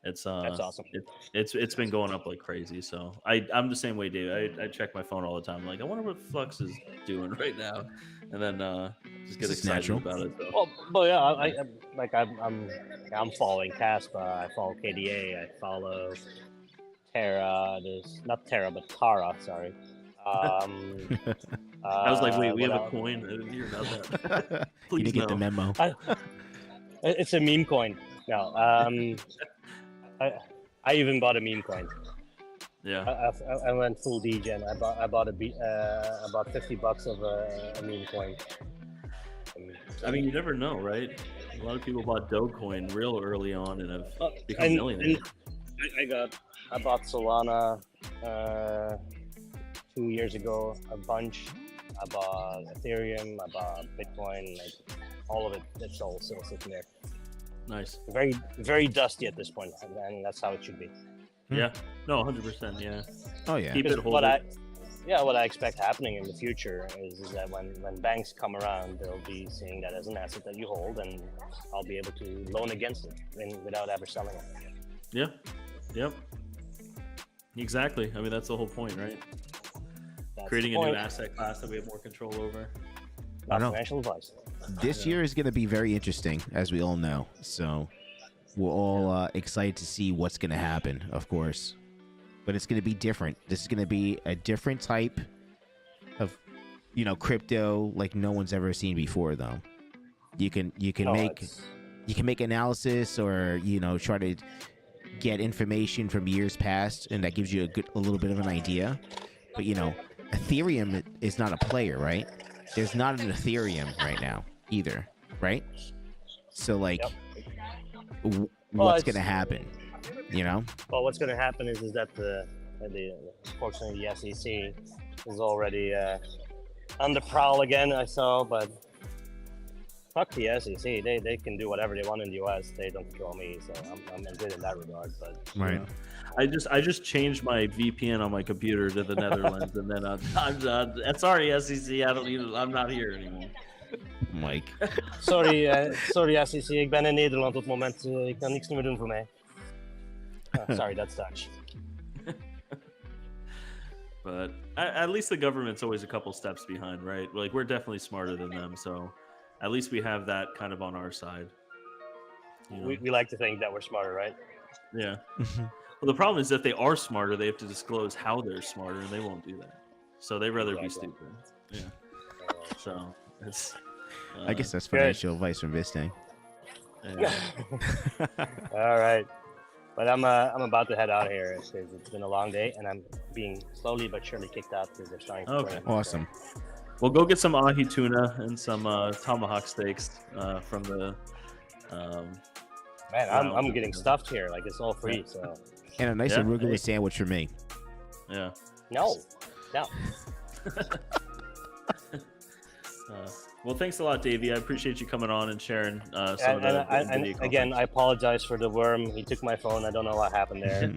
[SPEAKER 2] It's
[SPEAKER 3] that's awesome.
[SPEAKER 2] It's been going up like crazy. So I'm the same way, Dave. I check my phone all the time. Like, I wonder what Flux is doing right now, and then just get excited about it. So.
[SPEAKER 3] Well, yeah. I'm following Caspa. I follow KDA. I follow Terra. There's not Terra, but Tara. Sorry.
[SPEAKER 2] I was like, wait, we have a coin? I didn't hear about that. Please,
[SPEAKER 1] you didn't get the memo.
[SPEAKER 3] It's a meme coin. No, I even bought a meme coin.
[SPEAKER 2] Yeah.
[SPEAKER 3] I went full degen. I bought about $50 of a meme coin.
[SPEAKER 2] I mean, you never know, right? A lot of people bought Dogecoin real early on and have become millionaires.
[SPEAKER 3] I bought Solana 2 years ago, a bunch. I bought Ethereum, I bought Bitcoin, like all of it. It's all still sitting there.
[SPEAKER 2] Nice.
[SPEAKER 3] Very, very dusty at this point, and that's how it should be.
[SPEAKER 2] Yeah. No, 100%. Yeah.
[SPEAKER 1] Oh yeah.
[SPEAKER 2] Keep it
[SPEAKER 3] what I expect happening in the future is that when banks come around, they'll be seeing that as an asset that you hold, and I'll be able to loan against it without ever selling it.
[SPEAKER 2] Yeah. Yep. Exactly. I mean, that's the whole point, right? Creating a new asset class that we have more control over.
[SPEAKER 3] Not financial advice.
[SPEAKER 1] This year is going to be very interesting, as we all know. So we're all excited to see what's going to happen, of course. But it's going to be different. This is going to be a different type of, crypto like no one's ever seen before, though. You can make analysis or try to get information from years past, and that gives you a little bit of an idea. But Ethereum is not a player, right? There's not an Ethereum right now either, right? So what's going to happen?
[SPEAKER 3] Well, what's going to happen is that unfortunately the SEC is already on the prowl again. I saw, but fuck the SEC. They can do whatever they want in the US. They don't control me, so I'm good in that regard. But
[SPEAKER 1] right.
[SPEAKER 2] I just changed my VPN on my computer to the Netherlands, and then I'm sorry SEC. I'm not here anymore.
[SPEAKER 1] Mike.
[SPEAKER 3] Sorry SEC. Ik ben in Nederland op het moment. Ik kan niks meer doen voor mij. Sorry, that's Dutch.
[SPEAKER 2] But at least the government's always a couple steps behind, right? Like, we're definitely smarter than them, so at least we have that kind of on our side.
[SPEAKER 3] We like to think that we're smarter, right?
[SPEAKER 2] Yeah. Well, the problem is that they are smarter, they have to disclose how they're smarter, and they won't do that. So they'd rather be stupid. Yeah. So it's.
[SPEAKER 1] I guess that's financial advice from Vistang.
[SPEAKER 2] Yeah.
[SPEAKER 3] All right. But I'm about to head out here because it's been a long day, and I'm being slowly but surely kicked out because they're starting to
[SPEAKER 2] Okay.
[SPEAKER 1] Awesome.
[SPEAKER 2] Well, go get some ahi tuna and some tomahawk steaks from the.
[SPEAKER 3] Man, I'm getting stuffed here. Like, it's all free. So.
[SPEAKER 1] And a nice
[SPEAKER 2] Yeah,
[SPEAKER 1] arugula
[SPEAKER 2] hey.
[SPEAKER 1] sandwich for me.
[SPEAKER 2] Yeah.
[SPEAKER 3] No.
[SPEAKER 2] Well, thanks a lot, Davey. I appreciate you coming on and sharing some of
[SPEAKER 3] And,
[SPEAKER 2] the
[SPEAKER 3] and
[SPEAKER 2] NVIDIA
[SPEAKER 3] again, I
[SPEAKER 2] conference.
[SPEAKER 3] apologize for the worm. He took my phone. I don't know what happened there.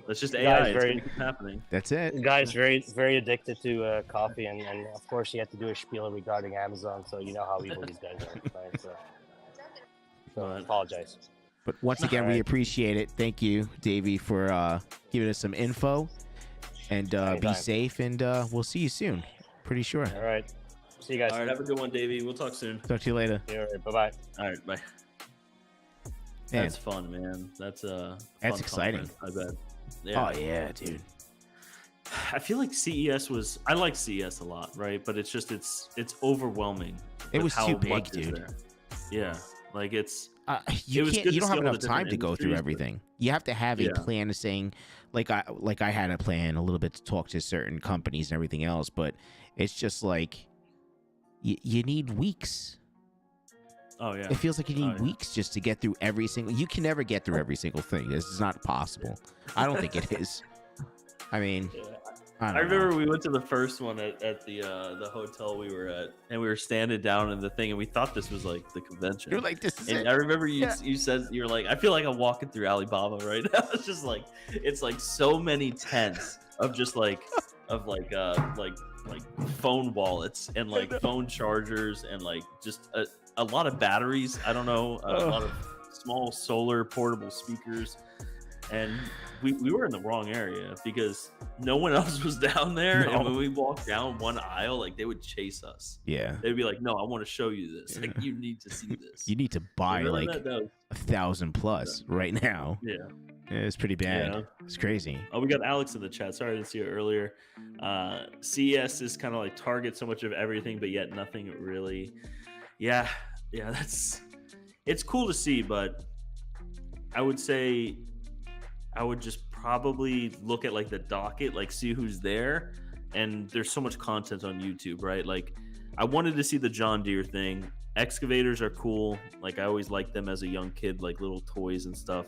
[SPEAKER 2] That's just
[SPEAKER 3] The
[SPEAKER 2] AI.
[SPEAKER 3] guy's
[SPEAKER 2] It's
[SPEAKER 3] very-
[SPEAKER 2] going to keep happening.
[SPEAKER 1] That's it.
[SPEAKER 3] The guy's very, very addicted to coffee, and of course he had to do a spiel regarding Amazon. So you know how evil these guys are. Right? So I apologize.
[SPEAKER 1] But once again, we appreciate it. Thank you, Davey, for giving us some info. And be
[SPEAKER 3] Anytime.
[SPEAKER 1] safe, and we'll see you soon. Pretty sure.
[SPEAKER 3] All right. See you guys.
[SPEAKER 2] All right, have a good one, Davey. We'll talk soon.
[SPEAKER 1] Talk to you later.
[SPEAKER 3] All right, bye-bye.
[SPEAKER 2] All right, bye.
[SPEAKER 1] Man.
[SPEAKER 2] That's fun, man. That's fun
[SPEAKER 1] exciting.
[SPEAKER 2] conference, I bet. Yeah.
[SPEAKER 1] Oh yeah, dude.
[SPEAKER 2] I feel like CES was. I like CES a lot, right? But it's just it's overwhelming.
[SPEAKER 1] It
[SPEAKER 2] with
[SPEAKER 1] was
[SPEAKER 2] how
[SPEAKER 1] too big,
[SPEAKER 2] much is
[SPEAKER 1] dude.
[SPEAKER 2] there. Yeah, like it's.
[SPEAKER 1] You
[SPEAKER 2] was
[SPEAKER 1] can't.
[SPEAKER 2] good
[SPEAKER 1] You
[SPEAKER 2] to
[SPEAKER 1] don't
[SPEAKER 2] see
[SPEAKER 1] have
[SPEAKER 2] all
[SPEAKER 1] enough
[SPEAKER 2] the
[SPEAKER 1] time to
[SPEAKER 2] different
[SPEAKER 1] go through
[SPEAKER 2] industries, but-
[SPEAKER 1] everything. You have to have a
[SPEAKER 2] Yeah.
[SPEAKER 1] plan of saying, like I had a plan a little bit to talk to certain companies and everything else, but it's just like you need weeks.
[SPEAKER 2] Oh yeah.
[SPEAKER 1] It feels like you need
[SPEAKER 2] Oh, yeah.
[SPEAKER 1] weeks just to get through every single. You can never get through every single thing. This is not possible. I don't think it is. I mean,
[SPEAKER 2] Yeah.
[SPEAKER 1] I
[SPEAKER 2] I
[SPEAKER 1] don't know.
[SPEAKER 2] remember we went to the first one at the hotel we were at, and we were standing down in the thing, and we thought this was like the convention.
[SPEAKER 1] You're like, this is
[SPEAKER 2] And
[SPEAKER 1] it.
[SPEAKER 2] I remember you
[SPEAKER 1] Yeah.
[SPEAKER 2] you said you're like, I feel like I'm walking through Alibaba right now. It's just like it's like so many tents of just like phone wallets and like phone chargers and like just a lot of batteries. I don't know, a lot of small solar portable speakers. And we were in the wrong area because no one else was down there.
[SPEAKER 1] No.
[SPEAKER 2] And when we walked down one aisle, like they would chase us.
[SPEAKER 1] Yeah.
[SPEAKER 2] They'd be like, "No, I want to show you this. Like, you need to see this."
[SPEAKER 1] You need to buy
[SPEAKER 2] Remember
[SPEAKER 1] like
[SPEAKER 2] that? That was-
[SPEAKER 1] 1,000 plus right now.
[SPEAKER 2] yeah.
[SPEAKER 1] It's pretty bad.
[SPEAKER 2] Yeah.
[SPEAKER 1] It's crazy.
[SPEAKER 2] Oh, we got Alex in the chat. Sorry I didn't see it earlier. CES is kind of like Target so much of everything, but yet nothing really. Yeah, it's cool to see, but I would say I would just probably look at like the docket, like see who's there. And there's so much content on YouTube, right? Like I wanted to see the John Deere thing. Excavators are cool. Like I always liked them as a young kid, like little toys and stuff.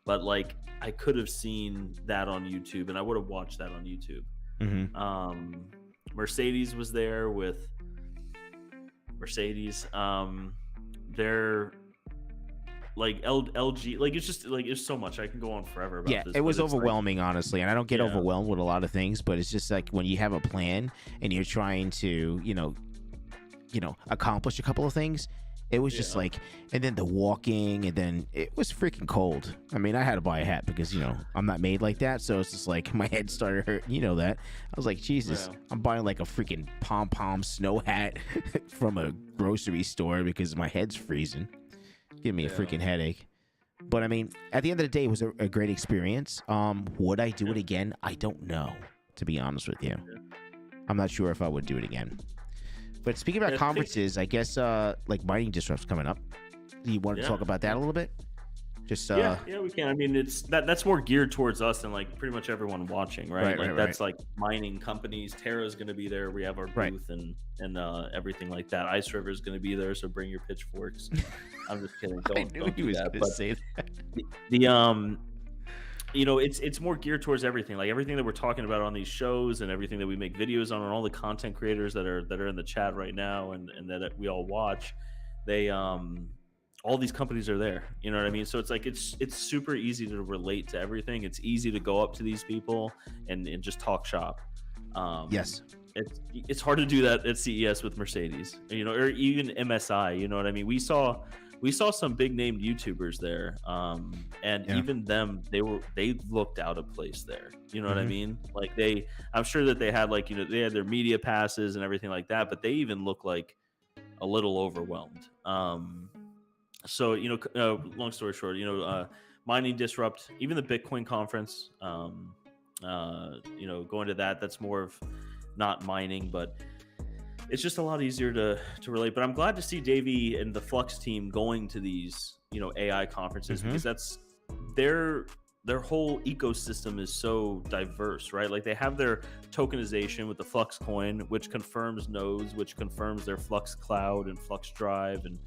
[SPEAKER 2] But like I could have seen that on YouTube, and I would have watched that on YouTube.
[SPEAKER 1] Mm-hmm.
[SPEAKER 2] Mercedes was there with Mercedes. They're like LG. Like it's just like it's so much. I can go on forever about
[SPEAKER 1] Yeah,
[SPEAKER 2] this.
[SPEAKER 1] it was
[SPEAKER 2] but it's like-
[SPEAKER 1] overwhelming, honestly, and I don't get
[SPEAKER 2] Yeah.
[SPEAKER 1] overwhelmed with a lot of things, but it's just like when you have a plan and you're trying to, accomplish a couple of things. It was just
[SPEAKER 2] Yeah.
[SPEAKER 1] like, and then the walking, and then it was freaking cold. I mean, I had to buy a hat because I'm not made like that, so it's just like my head started hurting. You know that. I was like, Jesus,
[SPEAKER 2] Yeah.
[SPEAKER 1] I'm buying like a freaking pom snow hat from a grocery store because my head's freezing. Give me a
[SPEAKER 2] Yeah.
[SPEAKER 1] freaking headache. But I mean, at the end of the day, it was a great experience. Would I do it again? I don't know, to be honest with you. I'm not sure if I would do it again. But speaking about
[SPEAKER 2] I think-
[SPEAKER 1] conferences, I guess like Mining Disrupt's coming up. Do you want to
[SPEAKER 2] Yeah.
[SPEAKER 1] talk about that a little bit? Just
[SPEAKER 2] yeah, we can. I mean, it's that's more geared towards us than like pretty much everyone watching, right?
[SPEAKER 1] Right,
[SPEAKER 2] Like that's like mining companies. Terra's going to be there. We have our
[SPEAKER 1] Right.
[SPEAKER 2] booth and everything like that. Ice River is going to be there, so bring your pitchforks. I'm just kidding.
[SPEAKER 1] I
[SPEAKER 2] Don't,
[SPEAKER 1] knew
[SPEAKER 2] don't
[SPEAKER 1] he
[SPEAKER 2] do
[SPEAKER 1] was
[SPEAKER 2] that.
[SPEAKER 1] going to
[SPEAKER 2] But
[SPEAKER 1] say that.
[SPEAKER 2] it's more geared towards everything, like everything that we're talking about on these shows and everything that we make videos on, and all the content creators that are in the chat right now and that we all watch. They all these companies are there, you know what I mean? So it's like it's super easy to relate to everything. It's easy to go up to these people and just talk shop.
[SPEAKER 1] Yes.
[SPEAKER 2] It's hard to do that at CES with Mercedes, or even MSI. You know what I mean? We saw some big named YouTubers there, and
[SPEAKER 1] Yeah.
[SPEAKER 2] even them, they looked out of place there. You know what I
[SPEAKER 1] Mhm.
[SPEAKER 2] mean? Like I'm sure that they had they had their media passes and everything like that, but they even look like a little overwhelmed. So long story short, Mining Disrupt, even the Bitcoin conference, going to that's more of not mining, but it's just a lot easier to relate. But I'm glad to see Davey and the Flux team going to these AI conferences
[SPEAKER 1] Mhm.
[SPEAKER 2] because they're their whole ecosystem is so diverse, right? Like they have their tokenization with the Flux coin, which confirms nodes, which confirms their Flux cloud and Flux drive, and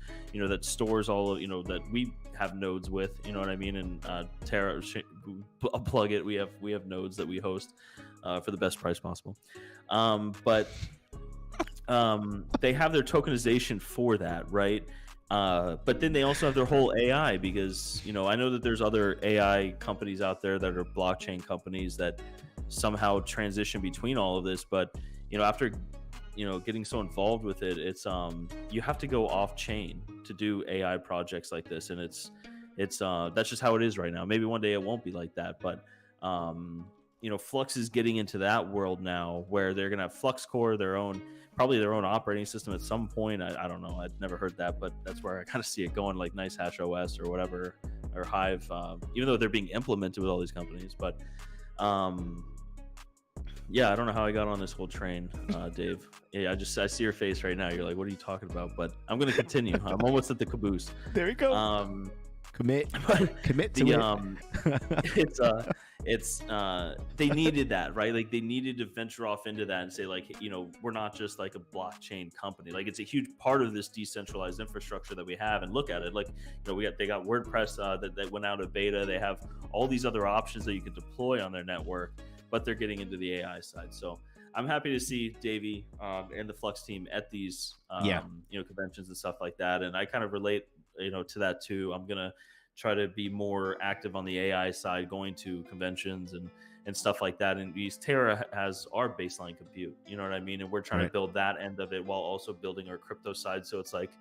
[SPEAKER 2] that stores all of that we have nodes with. You know what I mean? And Terra, I'll plug it. We have nodes that we host for the best price possible. But they have their tokenization for that, right? But then they also have their whole AI, because I know that there's other AI companies out there that are blockchain companies that somehow transition between all of this. But after getting so involved with it, it's you have to go off chain to do AI projects like this, and it's that's just how it is right now. Maybe one day it won't be like that, but Flux is getting into that world now, where they're gonna have Flux Core, probably their own operating system at some point. I don't know. I've never heard that, but that's where I kind of see it going, like NiceHash OS or whatever, or Hive, even though they're being implemented with all these companies. But yeah, I don't know how I got on this whole train, Dave. Yeah, I see your face right now. You're like, what are you talking about? But I'm going to continue. I'm almost at the caboose.
[SPEAKER 1] There we go. Commit to
[SPEAKER 2] it. It's they needed that, right? Like they needed to venture off into that and say, like, we're not just like a blockchain company. Like it's a huge part of this decentralized infrastructure that we have. And look at it, like they got WordPress that went out of beta. They have all these other options that you can deploy on their network, but they're getting into the AI side. So I'm happy to see Davey and the Flux team at these conventions and stuff like that. And I kind of relate to that too. I'm gonna try to be more active on the AI side, going to conventions and stuff like that. And Terra has our baseline compute, you know what I mean? And we're trying to build that end of it while also building our crypto side. So it's like,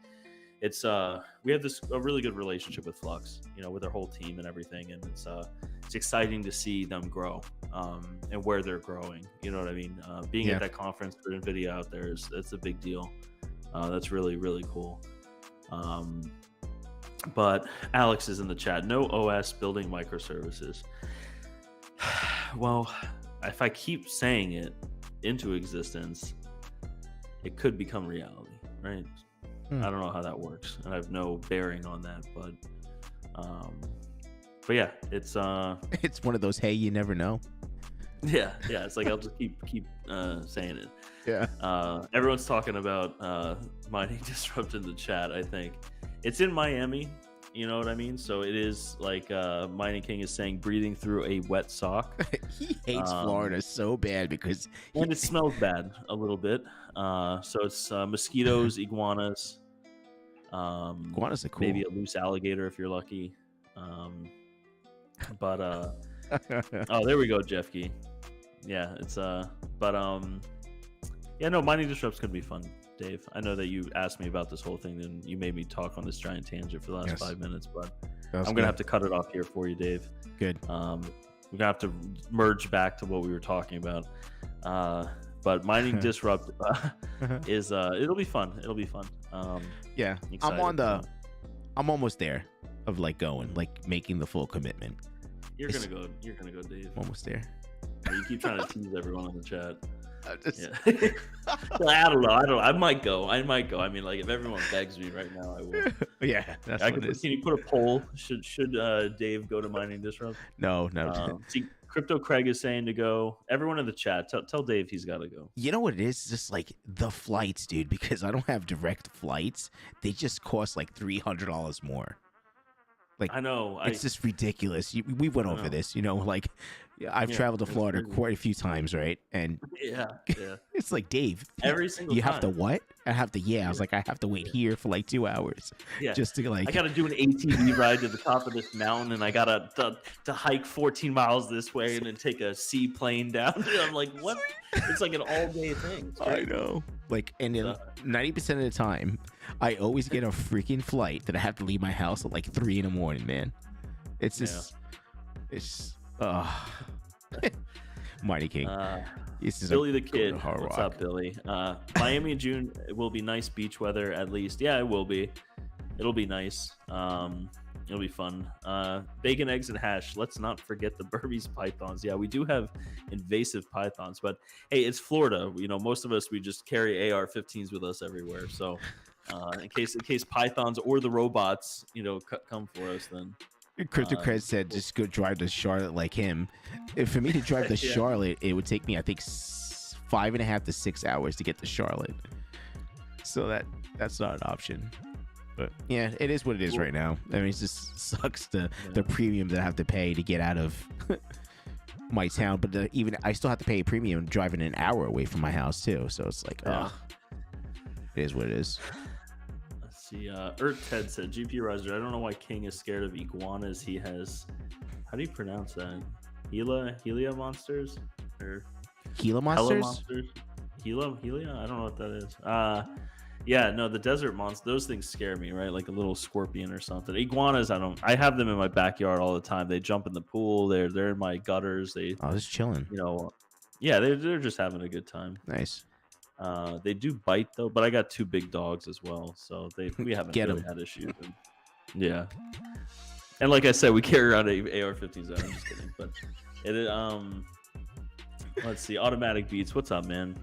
[SPEAKER 2] we have a really good relationship with Flux, with their whole team and everything. And it's exciting to see them grow and where they're growing. You know what I mean? Being at that conference for NVIDIA out there that's a big deal. That's really, really cool. But Alex is in the chat. No OS building microservices. Well, if I keep saying it into existence, it could become reality, right? I don't know how that works, and I have no bearing on that. But yeah, it's
[SPEAKER 1] one of those, hey, you never know.
[SPEAKER 2] Yeah. It's like I'll just keep saying it.
[SPEAKER 1] Yeah.
[SPEAKER 2] Everyone's talking about mining disrupt in the chat. I think it's in Miami. You know what I mean? So it is like Mining King is saying, breathing through a wet sock.
[SPEAKER 1] He hates Florida so bad because
[SPEAKER 2] and it smells bad a little bit. So it's mosquitoes, iguanas.
[SPEAKER 1] Iguanas are cool.
[SPEAKER 2] Maybe a loose alligator if you're lucky. But oh, there we go, Jeff Key. Yeah, it's yeah, no, mining disrupts could be fun, Dave. I know that you asked me about this whole thing, and you made me talk on this giant tangent for the last 5 minutes, but I'm gonna have to cut it off here for you, Dave.
[SPEAKER 1] Good.
[SPEAKER 2] We're gonna have to merge back to what we were talking about. But mining disrupt is it'll be fun. It'll be fun.
[SPEAKER 1] Yeah, I'm almost there of like going, like making the full commitment.
[SPEAKER 2] You're gonna go, Dave.
[SPEAKER 1] I'm almost there.
[SPEAKER 2] You keep trying to tease everyone in the chat. Yeah. I don't know. I might go. I mean, like, if everyone begs me right now, I will.
[SPEAKER 1] Yeah, that's what it is.
[SPEAKER 2] Can you put a poll? Should Dave go to Mining Disrupt?
[SPEAKER 1] No.
[SPEAKER 2] See, Crypto Craig is saying to go. Everyone in the chat, tell Dave he's got to go.
[SPEAKER 1] You know what it is? It's just like the flights, dude. Because I don't have direct flights. They just cost like $300 more. Like,
[SPEAKER 2] I know.
[SPEAKER 1] It's just ridiculous. We went over this, like I've traveled to Florida quite a few times, right? And
[SPEAKER 2] yeah.
[SPEAKER 1] It's like, Dave,
[SPEAKER 2] every single
[SPEAKER 1] you
[SPEAKER 2] time.
[SPEAKER 1] have to what? I have to, I was like, I have to wait here for like 2 hours.
[SPEAKER 2] Yeah.
[SPEAKER 1] Just to like,
[SPEAKER 2] I got to do an ATV ride to the top of this mountain, and I got to hike 14 miles this way and then take a seaplane down. And I'm like, what? It's like an all-day thing.
[SPEAKER 1] I know. Like, and then 90% of the time, I always get a freaking flight that I have to leave my house at like 3 a.m, man. It's just, Mighty King. This is
[SPEAKER 2] Billy the Kid. What's
[SPEAKER 1] rock.
[SPEAKER 2] Up, Billy? Miami in June, it will be nice beach weather at least. Yeah, it will be. It'll be nice. It'll be fun. Bacon, eggs, and hash. Let's not forget the Burmese pythons. Yeah, we do have invasive pythons, but hey, it's Florida. Most of us, we just carry AR-15s with us everywhere. So in case pythons or the robots, come for us, then
[SPEAKER 1] Crypto Cred said just go drive to Charlotte like him. If for me to drive to Charlotte, it would take me, I think, 5.5 to 6 hours to get to Charlotte. So that's not an option. But yeah, it is what it is right now. I mean, it just sucks the premium that I have to pay to get out of my town. But even I still have to pay a premium driving an hour away from my house too. So it's like, it is what it is.
[SPEAKER 2] See, Ted said, GPURiser, I don't know why King is scared of iguanas. He has, how do you pronounce that? Helia monsters? Or
[SPEAKER 1] Gila monsters?
[SPEAKER 2] Monsters? Helia? I don't know what that is. Yeah, no, the desert monsters, those things scare me, right? Like a little scorpion or something. Iguanas, I have them in my backyard all the time. They jump in the pool. They're in my gutters.
[SPEAKER 1] Just chilling.
[SPEAKER 2] Yeah, they're just having a good time.
[SPEAKER 1] Nice.
[SPEAKER 2] They do bite though, but I got 2 big dogs as well, so we haven't really had issues. Yeah, and like I said, we carry around a AR-15s. I'm just kidding, but let's see. Automatic Beats, what's up, man?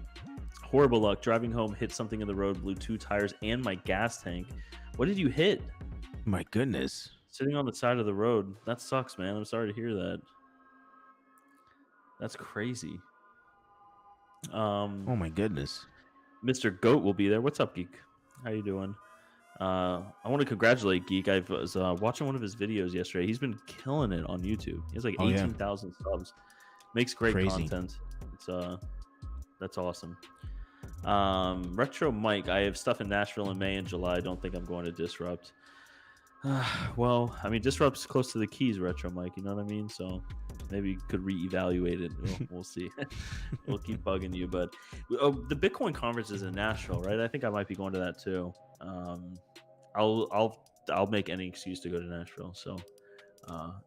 [SPEAKER 2] Horrible luck. Driving home, hit something in the road, blew 2 tires and my gas tank. What did you hit?
[SPEAKER 1] My goodness.
[SPEAKER 2] Sitting on the side of the road. That sucks, man. I'm sorry to hear that. That's crazy.
[SPEAKER 1] Oh my goodness.
[SPEAKER 2] Mr. Goat will be there. What's up, Geek? How you doing? I want to congratulate Geek. I was watching one of his videos yesterday. He's been killing it on YouTube. He has like 18,000 subs. Makes great content. It's that's awesome. Retro Mike, I have stuff in Nashville in May and July. I don't think I'm going to Disrupt. Well, I mean, Disrupt's close to the Keys, Retro Mike. You know what I mean? So maybe you could reevaluate it. We'll see. We'll keep bugging you. But the Bitcoin conference is in Nashville, right? I think I might be going to that too. I'll make any excuse to go to Nashville. So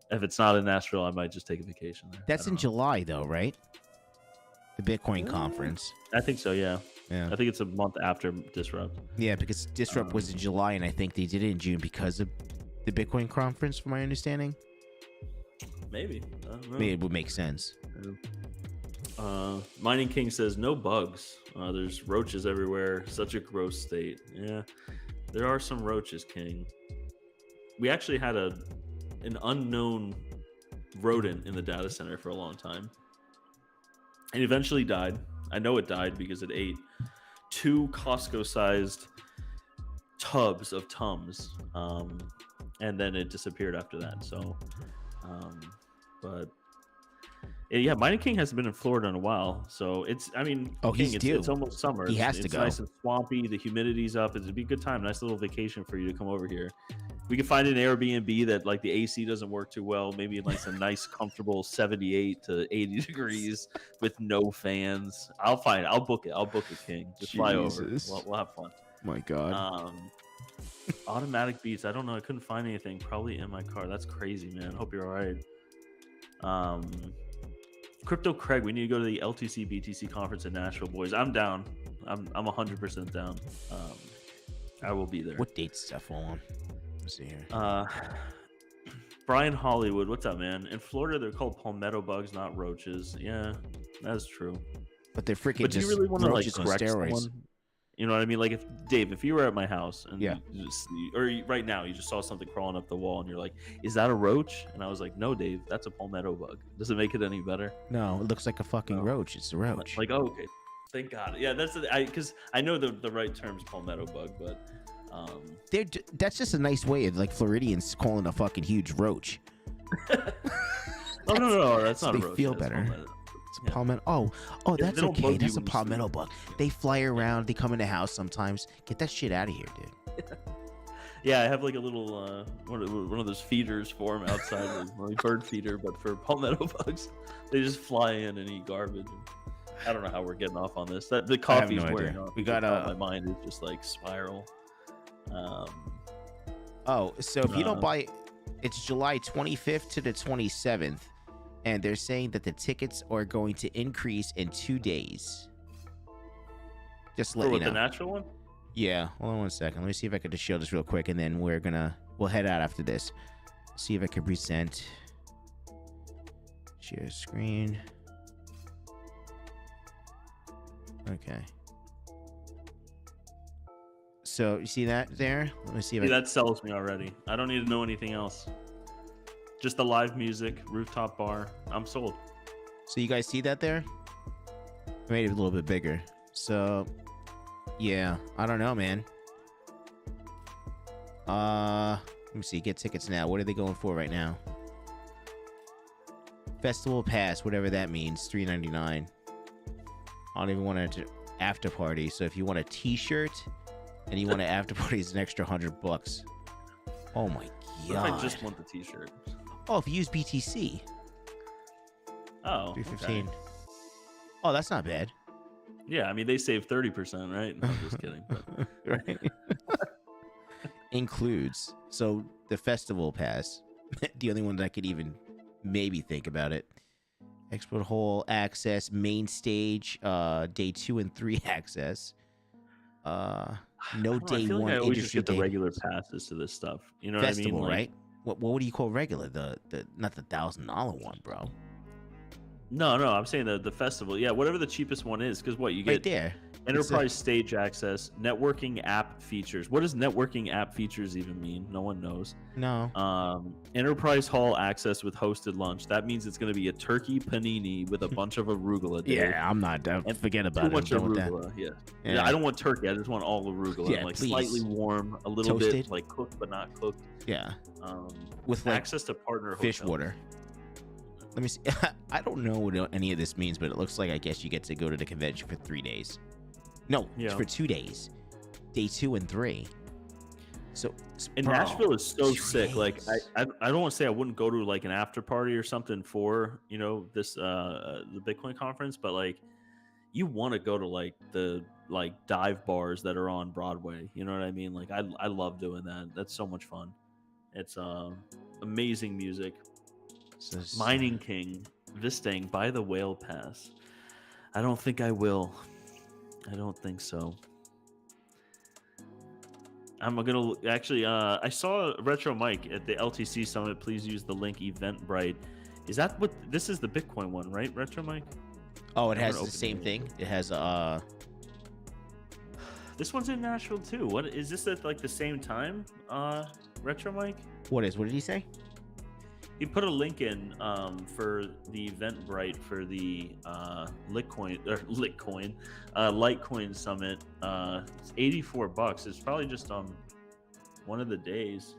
[SPEAKER 2] if it's not in Nashville, I might just take a vacation there.
[SPEAKER 1] That's in July, though, right? The Bitcoin conference.
[SPEAKER 2] I think so. Yeah.
[SPEAKER 1] Yeah.
[SPEAKER 2] I think it's a month after Disrupt.
[SPEAKER 1] Yeah, because Disrupt was in July, and I think they did it in June because of the Bitcoin conference, from my understanding.
[SPEAKER 2] Maybe. I don't know.
[SPEAKER 1] Maybe it would make sense.
[SPEAKER 2] Mining King says no bugs. There's roaches everywhere. Such a gross state. Yeah, there are some roaches, King. We actually had an unknown rodent in the data center for a long time. It eventually died. I know it died because it ate 2 Costco-sized tubs of Tums, and then it disappeared after that. So, yeah, Mining King hasn't been in Florida in a while, so it's. I mean,
[SPEAKER 1] he's due.
[SPEAKER 2] It's almost summer.
[SPEAKER 1] He has to
[SPEAKER 2] it's
[SPEAKER 1] go.
[SPEAKER 2] Nice and swampy. The humidity's up. It'd be a good time. Nice little vacation for you to come over here. We can find an Airbnb that like the AC doesn't work too well. Maybe like a nice, comfortable 78 to 80 degrees with no fans. I'll book it. I'll book it, King. Just fly over. We'll have fun.
[SPEAKER 1] My God.
[SPEAKER 2] Automatic Beats. I don't know. I couldn't find anything. Probably in my car. That's crazy, man. Hope you're all right. Crypto Craig. We need to go to the LTC BTC conference in Nashville, boys. I'm down. I'm 100% down. I will be there.
[SPEAKER 1] What date's that fall on? See here.
[SPEAKER 2] Brian Hollywood, what's up, man? In Florida, they're called palmetto bugs, not roaches. Yeah, that's true.
[SPEAKER 1] But they're freaking.
[SPEAKER 2] But do you really want to like
[SPEAKER 1] on
[SPEAKER 2] correct
[SPEAKER 1] steroids?
[SPEAKER 2] someone? You know what I mean? Like if Dave, you were at my house and right now you just saw something crawling up the wall and you're like, "Is that a roach?" And I was like, "No, Dave, that's a palmetto bug." Does it make it any better?
[SPEAKER 1] No, it looks like a fucking roach. It's a roach.
[SPEAKER 2] Like, oh, okay, thank God. Yeah, that's because I know the right term's palmetto bug, but.
[SPEAKER 1] That's just a nice way of like Floridians calling a fucking huge roach.
[SPEAKER 2] No, that's not a roach.
[SPEAKER 1] They feel better. It's a palmetto. Oh, that's okay. That's a palmetto bug. They fly around. They come in the house sometimes. Get that shit out of here, dude.
[SPEAKER 2] Yeah, I have like a little one of those feeders for them outside, like bird feeder, but for palmetto bugs, they just fly in and eat garbage. I don't know how we're getting off on this. The coffee's wearing off.
[SPEAKER 1] We got
[SPEAKER 2] my mind is just like spiral.
[SPEAKER 1] So if you don't buy, it's July 25th to the 27th, and they're saying that the tickets are going to increase in 2 days. Just let you know.
[SPEAKER 2] The natural one?
[SPEAKER 1] Yeah. Hold on one second. Let me see if I can just show this real quick, and then we'll head out after this. See if I can present. Share screen. Okay. So you see that there? Let me see if
[SPEAKER 2] that sells me already. I don't need to know anything else. Just the live music, rooftop bar. I'm sold.
[SPEAKER 1] So you guys see that there? I made it a little bit bigger. So, yeah, I don't know, man. Let me see. Get tickets now. What are they going for right now? Festival pass, whatever that means, $3.99. I don't even want to after party. So if you want a T-shirt and you want an after party, it's an extra $100. Oh my
[SPEAKER 2] What
[SPEAKER 1] god!
[SPEAKER 2] if I just want the T-shirt?
[SPEAKER 1] Oh, if you use BTC,
[SPEAKER 2] Oh,
[SPEAKER 1] 315.
[SPEAKER 2] okay.
[SPEAKER 1] Oh, that's not bad.
[SPEAKER 2] Yeah, I mean they save 30%, right? No, I'm just kidding. But...
[SPEAKER 1] Right. Includes. So the festival pass, the only one that I could even maybe think about it. Export hall access, main stage, day 2 and 3 access. No
[SPEAKER 2] I
[SPEAKER 1] day
[SPEAKER 2] feel
[SPEAKER 1] 1
[SPEAKER 2] like I always just
[SPEAKER 1] industry
[SPEAKER 2] get the
[SPEAKER 1] day
[SPEAKER 2] regular passes to this stuff. You know
[SPEAKER 1] festival,
[SPEAKER 2] what I mean?
[SPEAKER 1] right? What do you call regular? The not the $1,000 one, bro.
[SPEAKER 2] No, I'm saying the festival. Yeah, whatever the cheapest one is. Because what you
[SPEAKER 1] Right
[SPEAKER 2] get
[SPEAKER 1] there.
[SPEAKER 2] enterprise stage access, networking app features. What does networking app features even mean? No one knows.
[SPEAKER 1] No.
[SPEAKER 2] Enterprise hall access with hosted lunch. That means it's going to be a turkey panini with a bunch of arugula. Dave.
[SPEAKER 1] Yeah, I'm not. Forget about
[SPEAKER 2] Too
[SPEAKER 1] it.
[SPEAKER 2] much
[SPEAKER 1] I'm done with that.
[SPEAKER 2] arugula. Yeah.
[SPEAKER 1] Yeah.
[SPEAKER 2] Yeah, I don't want turkey. I just want all arugula.
[SPEAKER 1] Yeah,
[SPEAKER 2] like
[SPEAKER 1] please.
[SPEAKER 2] slightly warm, a little
[SPEAKER 1] Toasted.
[SPEAKER 2] bit like cooked but not cooked.
[SPEAKER 1] Yeah.
[SPEAKER 2] Um,
[SPEAKER 1] With like
[SPEAKER 2] access to partner
[SPEAKER 1] fish
[SPEAKER 2] hotels.
[SPEAKER 1] water. Let me see. I don't know what any of this means, but it looks like I guess you get to go to the convention for 3 days. No,
[SPEAKER 2] Yeah.
[SPEAKER 1] for 2 days. Day 2 and 3. So
[SPEAKER 2] And
[SPEAKER 1] bro,
[SPEAKER 2] Nashville is so
[SPEAKER 1] 2
[SPEAKER 2] sick. Like
[SPEAKER 1] days.
[SPEAKER 2] I don't want to say I wouldn't go to like an after party or something for this the Bitcoin conference, but like you want to go to like the dive bars that are on Broadway. You know what I mean? Like I love doing that. That's so much fun. It's amazing music.
[SPEAKER 1] So this-
[SPEAKER 2] Mining King Vistang by the Whale Pass. I don't think I will. I don't think so. I'm gonna actually. I saw Retro Mike at the LTC Summit. Please use the link Eventbrite. Is that what this is? The Bitcoin one, right? Retro Mike.
[SPEAKER 1] Oh, it
[SPEAKER 2] I'm
[SPEAKER 1] has
[SPEAKER 2] gonna
[SPEAKER 1] the
[SPEAKER 2] open
[SPEAKER 1] same
[SPEAKER 2] it.
[SPEAKER 1] thing. It has
[SPEAKER 2] This one's in Nashville too. What is this at like the same time? Retro Mike.
[SPEAKER 1] what did he say?
[SPEAKER 2] He put a link in for the Eventbrite for the Litecoin Summit. It's $84. It's probably just one of the days.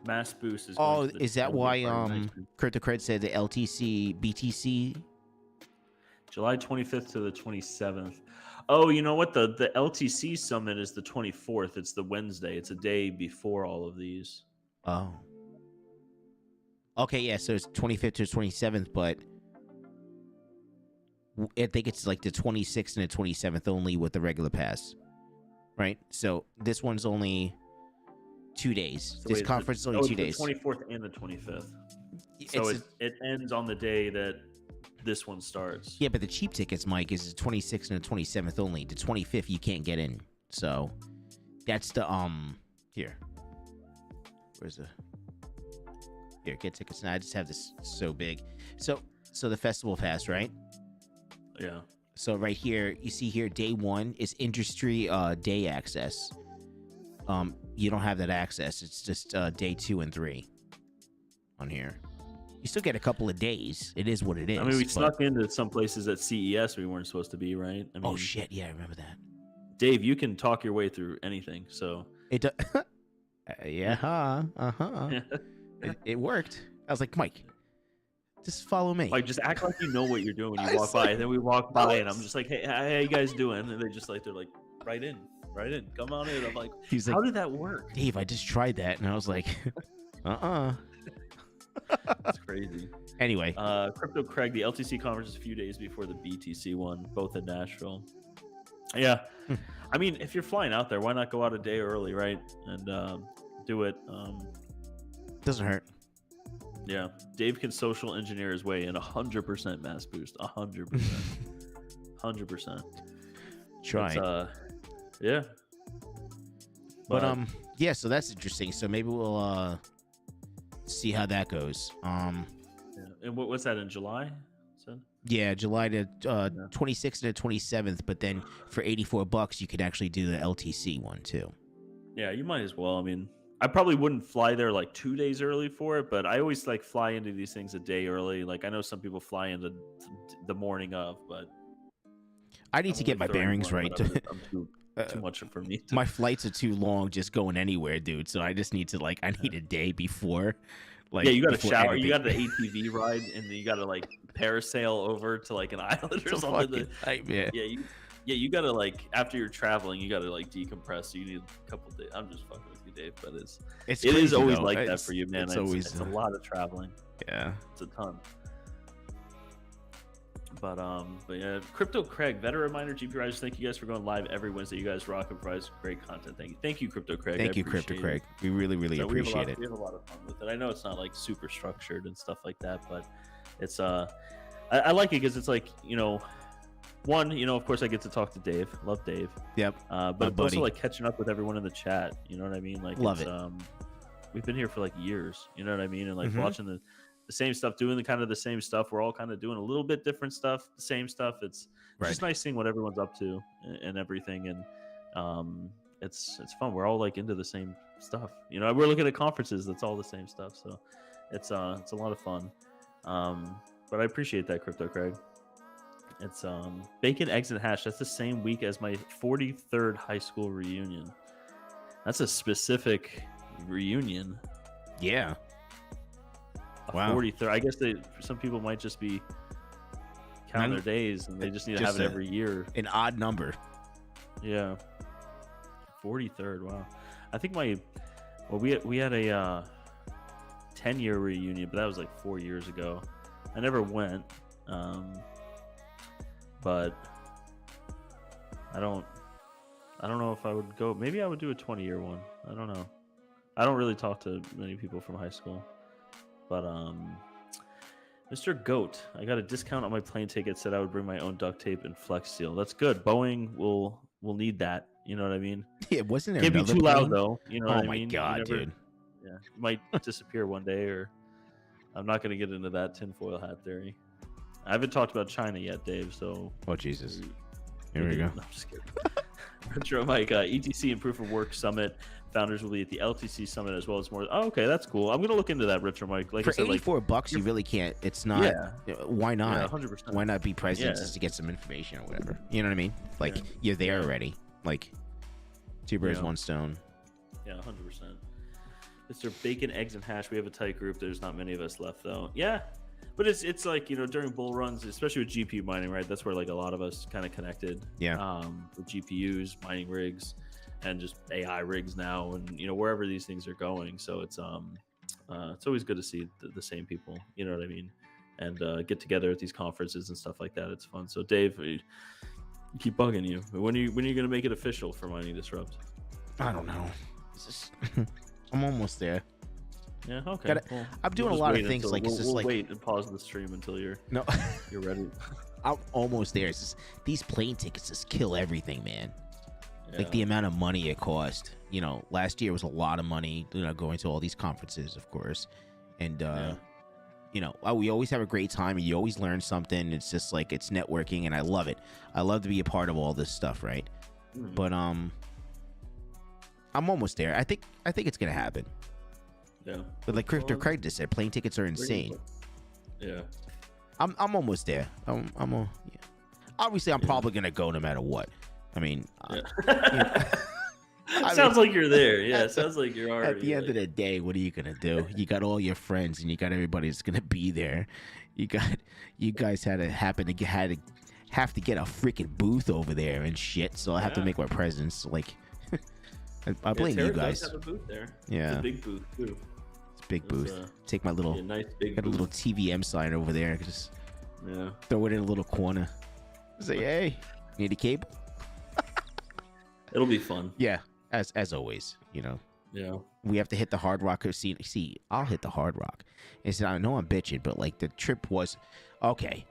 [SPEAKER 2] Mass boost is.
[SPEAKER 1] Oh,
[SPEAKER 2] going to the
[SPEAKER 1] is that
[SPEAKER 2] tailgate
[SPEAKER 1] why
[SPEAKER 2] party next week.
[SPEAKER 1] Crypto Cred said the LTC BTC?
[SPEAKER 2] July 25th to the 27th. Oh, you know what? The LTC Summit is the 24th. It's the Wednesday. It's a day before all of these.
[SPEAKER 1] Oh. Okay, yeah, so it's 25th to 27th, but I think it's like the 26th and the 27th only with the regular pass. Right? So this one's only 2 days.
[SPEAKER 2] So
[SPEAKER 1] This
[SPEAKER 2] wait,
[SPEAKER 1] conference is only
[SPEAKER 2] it's
[SPEAKER 1] 2 days.
[SPEAKER 2] The 24th and the 25th.
[SPEAKER 1] It's
[SPEAKER 2] So
[SPEAKER 1] a-
[SPEAKER 2] it ends on the day that this one starts.
[SPEAKER 1] yeah, but the cheap tickets, Mike, is the 26th and the 27th only. The 25th you can't get in. So that's the here. Where's the here, get tickets now. I just have this so big. So the festival pass, right?
[SPEAKER 2] Yeah.
[SPEAKER 1] So right here, you see here, day 1 is industry day access. You don't have that access. It's just day 2 and 3 on here. You still get a couple of days. It is what it is.
[SPEAKER 2] I mean, we
[SPEAKER 1] but-
[SPEAKER 2] snuck into some places at CES we weren't supposed to be, right? I mean,
[SPEAKER 1] Oh shit! Yeah, I remember that.
[SPEAKER 2] Dave, you can talk your way through anything. So
[SPEAKER 1] It yeah, it wored. I was like, Mike, just follow me.
[SPEAKER 2] like, just act like you know what you're doing when
[SPEAKER 1] I
[SPEAKER 2] you walk
[SPEAKER 1] was
[SPEAKER 2] by.
[SPEAKER 1] like-
[SPEAKER 2] And then we walk by, and I'm just like, hey, how you guys doing? And they just like, they're like, right in, come on in. I'm like,
[SPEAKER 1] He's like,
[SPEAKER 2] how did that work?
[SPEAKER 1] Dave, I just tried that, and I was like,
[SPEAKER 2] That's crazy.
[SPEAKER 1] Anyway,
[SPEAKER 2] Crypto Craig, the LTC conference is a few days before the BTC one, both in Nashville. Yeah. I mean, if you're flying out there, why not go out a day early, right? And do it.
[SPEAKER 1] doesn't hurt.
[SPEAKER 2] Yeah. Dave can social engineer his way in 100% mass boost. 100%. 100%.
[SPEAKER 1] Try.
[SPEAKER 2] It's, yeah.
[SPEAKER 1] But yeah. So that's interesting. So maybe we'll see how that goes.
[SPEAKER 2] yeah. And what's that in July? Said?
[SPEAKER 1] Yeah, July the 26th and the 27th. But then for $84, you could actually do the LTC one too.
[SPEAKER 2] Yeah, you might as well. I mean, I probably wouldn't fly there like 2 days early for it, but I always like fly into these things a day early. Like I know some people fly into the morning of, but
[SPEAKER 1] I need to get my bearings right.
[SPEAKER 2] I'm too much for me.
[SPEAKER 1] My flights are too long just going anywhere, dude. So I just need to like, I need a day before. Like,
[SPEAKER 2] yeah, you got to shower.
[SPEAKER 1] everything.
[SPEAKER 2] You got the ATV ride, and then you got to like parasail over to like an island or something. Yeah, you got to like after you're traveling, you got to like decompress. So you need a couple days. I'm just fucking with you, Dave, but it is always
[SPEAKER 1] though.
[SPEAKER 2] like that for you, man.
[SPEAKER 1] It's
[SPEAKER 2] a lot of traveling.
[SPEAKER 1] Yeah,
[SPEAKER 2] it's a ton. But yeah, Crypto Craig, veteran reminder, GPURisers, thank you guys for going live every Wednesday. You guys rock and provide great content. Thank you, Crypto Craig.
[SPEAKER 1] Thank you, Crypto Craig. We really appreciate it.
[SPEAKER 2] We have a lot of fun with it. I know it's not like super structured and stuff like that, but it's I like it because it's like, you know, one, you know, of course I get to talk to Dave. Love Dave.
[SPEAKER 1] Yep.
[SPEAKER 2] But it's also like catching up with everyone in the chat. You know what I mean? Like,
[SPEAKER 1] love it.
[SPEAKER 2] We've been here for like years. You know what I mean? And like watching the same stuff, doing the same stuff. We're all kind of doing a little bit different stuff, the same stuff. It's just nice seeing what everyone's up to and everything. And it's fun. We're all like into the same stuff. You know, we're looking at conferences. That's all the same stuff. So it's a lot of fun. But I appreciate that, Crypto Craig. It's bacon, eggs, and hash. That's the same week as my 43rd high school reunion. That's a specific reunion.
[SPEAKER 1] Yeah.
[SPEAKER 2] Wow. 43rd. I guess some people might just be counting their days, and they just need to have it every year.
[SPEAKER 1] An odd number.
[SPEAKER 2] Yeah. 43rd. Wow. I think we had a 10-year reunion, but that was like 4 years ago. I never went, but I don't know if I would go. Maybe I would do a 20-year one. I don't know. I don't really talk to many people from high school. But Mr. Goat, I got a discount on my plane ticket. Said I would bring my own duct tape and Flex Seal. That's good. Boeing will need that. You know what I mean?
[SPEAKER 1] Yeah, wasn't there?
[SPEAKER 2] Can't be
[SPEAKER 1] another
[SPEAKER 2] too
[SPEAKER 1] plane?
[SPEAKER 2] loud though. You know what I mean?
[SPEAKER 1] Oh my god, dude.
[SPEAKER 2] Yeah, it might disappear one day, or I'm not going to get into that tinfoil hat theory. I haven't talked about China yet, Dave. So.
[SPEAKER 1] Oh Jesus. Here we go.
[SPEAKER 2] No, I'm just kidding. Retro Mike, ETC and Proof of Work Summit. Founders will be at the LTC Summit as well as more. Oh, okay, that's cool. I'm gonna look into that, Retro Mike. Like
[SPEAKER 1] for
[SPEAKER 2] I said,
[SPEAKER 1] $84, you really can't. It's not. Yeah. Why not?
[SPEAKER 2] Yeah, 100%.
[SPEAKER 1] Why not be present just to get some information or whatever? You know what I mean? Like you're there already. Like two birds, one stone.
[SPEAKER 2] Yeah, 100%. Mr. Bacon, Eggs, and Hash. We have a tight group. There's not many of us left though. Yeah. But it's like, you know, during bull runs, especially with GPU mining, right? That's where like a lot of us kind of connected.
[SPEAKER 1] Yeah.
[SPEAKER 2] With GPUs, mining rigs, and just AI rigs now, and you know, wherever these things are going. So it's always good to see the same people. You know what I mean? And get together at these conferences and stuff like that. It's fun. So Dave, I keep bugging you. When are you gonna make it official for Mining Disrupt?
[SPEAKER 1] I don't know. I'm almost there.
[SPEAKER 2] Yeah, okay.
[SPEAKER 1] Well, I'm doing a lot of things. Like
[SPEAKER 2] we'll wait and pause the stream until you're ready.
[SPEAKER 1] I'm almost there. It's just these plane tickets just kill everything, man. Yeah. Like the amount of money it cost. You know, last year was a lot of money. You know, going to all these conferences, of course, and you know, we always have a great time, and you always learn something. It's just like it's networking, and I love it. I love to be a part of all this stuff, right? Mm-hmm. But I'm almost there. I think it's gonna happen.
[SPEAKER 2] Yeah.
[SPEAKER 1] But like Crypto Craig just said, plane tickets are insane.
[SPEAKER 2] Yeah.
[SPEAKER 1] I'm almost there. Obviously, I'm probably gonna go no matter what. I mean,
[SPEAKER 2] sounds like you're there. Yeah, it sounds like you're already.
[SPEAKER 1] At the end of the day, what are you gonna do? You got all your friends, and you got everybody that's gonna be there. You guys have to get a freaking booth over there and shit. So I have to make my presence. Like, I blame you guys.
[SPEAKER 2] Have a booth there.
[SPEAKER 1] Yeah,
[SPEAKER 2] it's a big booth too.
[SPEAKER 1] Big booth. Take my little
[SPEAKER 2] nice big
[SPEAKER 1] got a little TVM sign over there. Just throw it in a little corner. Say, hey, need a cable?
[SPEAKER 2] It'll be fun.
[SPEAKER 1] Yeah, as always, you know.
[SPEAKER 2] Yeah.
[SPEAKER 1] We have to hit the Hard Rock. See, I'll hit the Hard Rock. And I know I'm bitching, but like the trip was okay.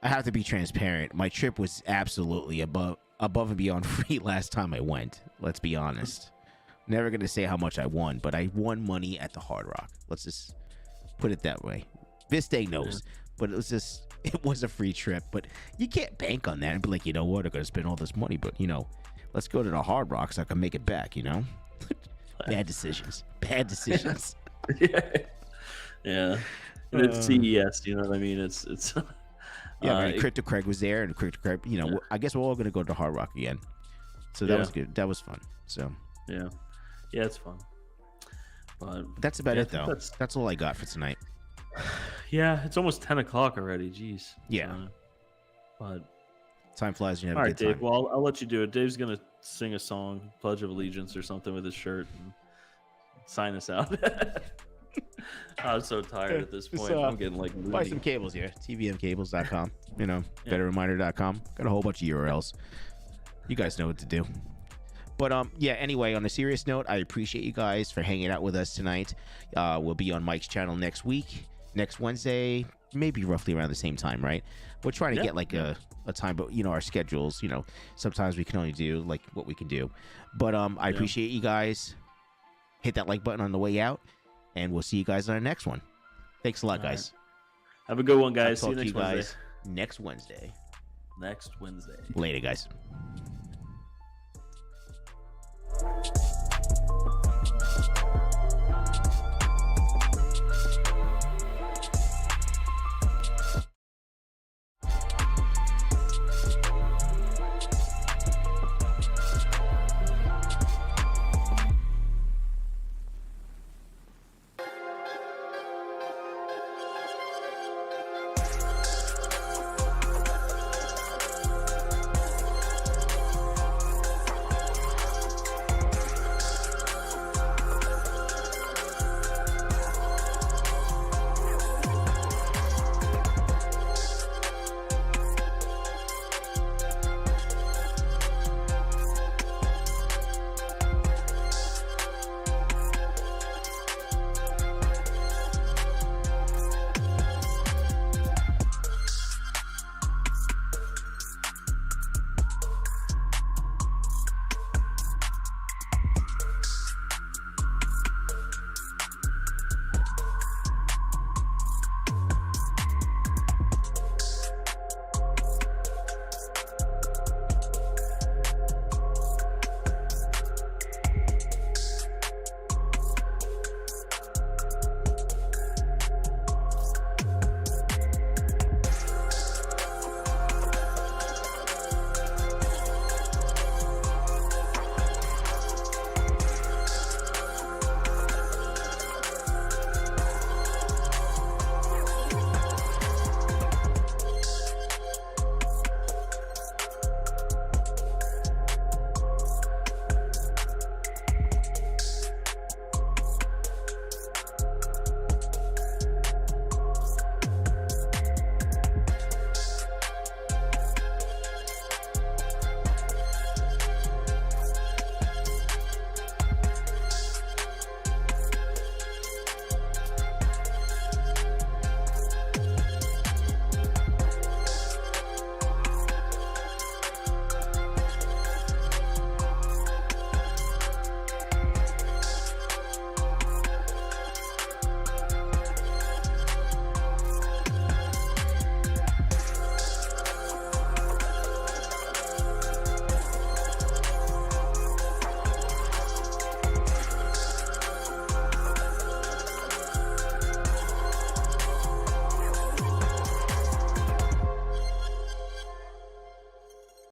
[SPEAKER 1] I have to be transparent. My trip was absolutely above and beyond free last time I went. Let's be honest. Never gonna say how much I won, but I won money at the Hard Rock. Let's just put it that way. Vistay knows, but it was a free trip. But you can't bank on that and be like, you know what, I'm gonna spend all this money, but you know, let's go to the Hard Rock so I can make it back. You know, Bad decisions. Bad decisions.
[SPEAKER 2] Yeah. And it's CES, you know what I mean? It's
[SPEAKER 1] yeah, right. Crypto Craig was there, and Crypto Craig, you know, I guess we're all gonna go to Hard Rock again. So that was good. That was fun. So
[SPEAKER 2] yeah, it's fun. But
[SPEAKER 1] that's about it, though. That's all I got for tonight.
[SPEAKER 2] Yeah, it's almost 10 o'clock already. Jeez.
[SPEAKER 1] Yeah.
[SPEAKER 2] But
[SPEAKER 1] time flies. You have
[SPEAKER 2] all
[SPEAKER 1] a
[SPEAKER 2] right,
[SPEAKER 1] good
[SPEAKER 2] Dave.
[SPEAKER 1] time.
[SPEAKER 2] Well, I'll let you do it. Dave's gonna sing a song, Pledge of Allegiance, or something with his shirt, and sign us out. I'm so tired at this point. I'm getting like loony.
[SPEAKER 1] Buy some cables here. tvmcables.com. You know, betterreminder.com. Got a whole bunch of URLs. You guys know what to do. But yeah, anyway, on a serious note, I appreciate you guys for hanging out with us tonight. We'll be on Mike's channel next week, next Wednesday, maybe roughly around the same time, right? We're trying to get like a time, but you know, our schedules, you know, sometimes we can only do like what we can do. But I appreciate you guys. Hit that like button on the way out, and we'll see you guys on our next one. Thanks a lot, guys.
[SPEAKER 2] Have a good one, guys.
[SPEAKER 1] I'll
[SPEAKER 2] See you
[SPEAKER 1] talk to
[SPEAKER 2] next Wednesday.
[SPEAKER 1] next Wednesday.
[SPEAKER 2] Next Wednesday.
[SPEAKER 1] Later, guys.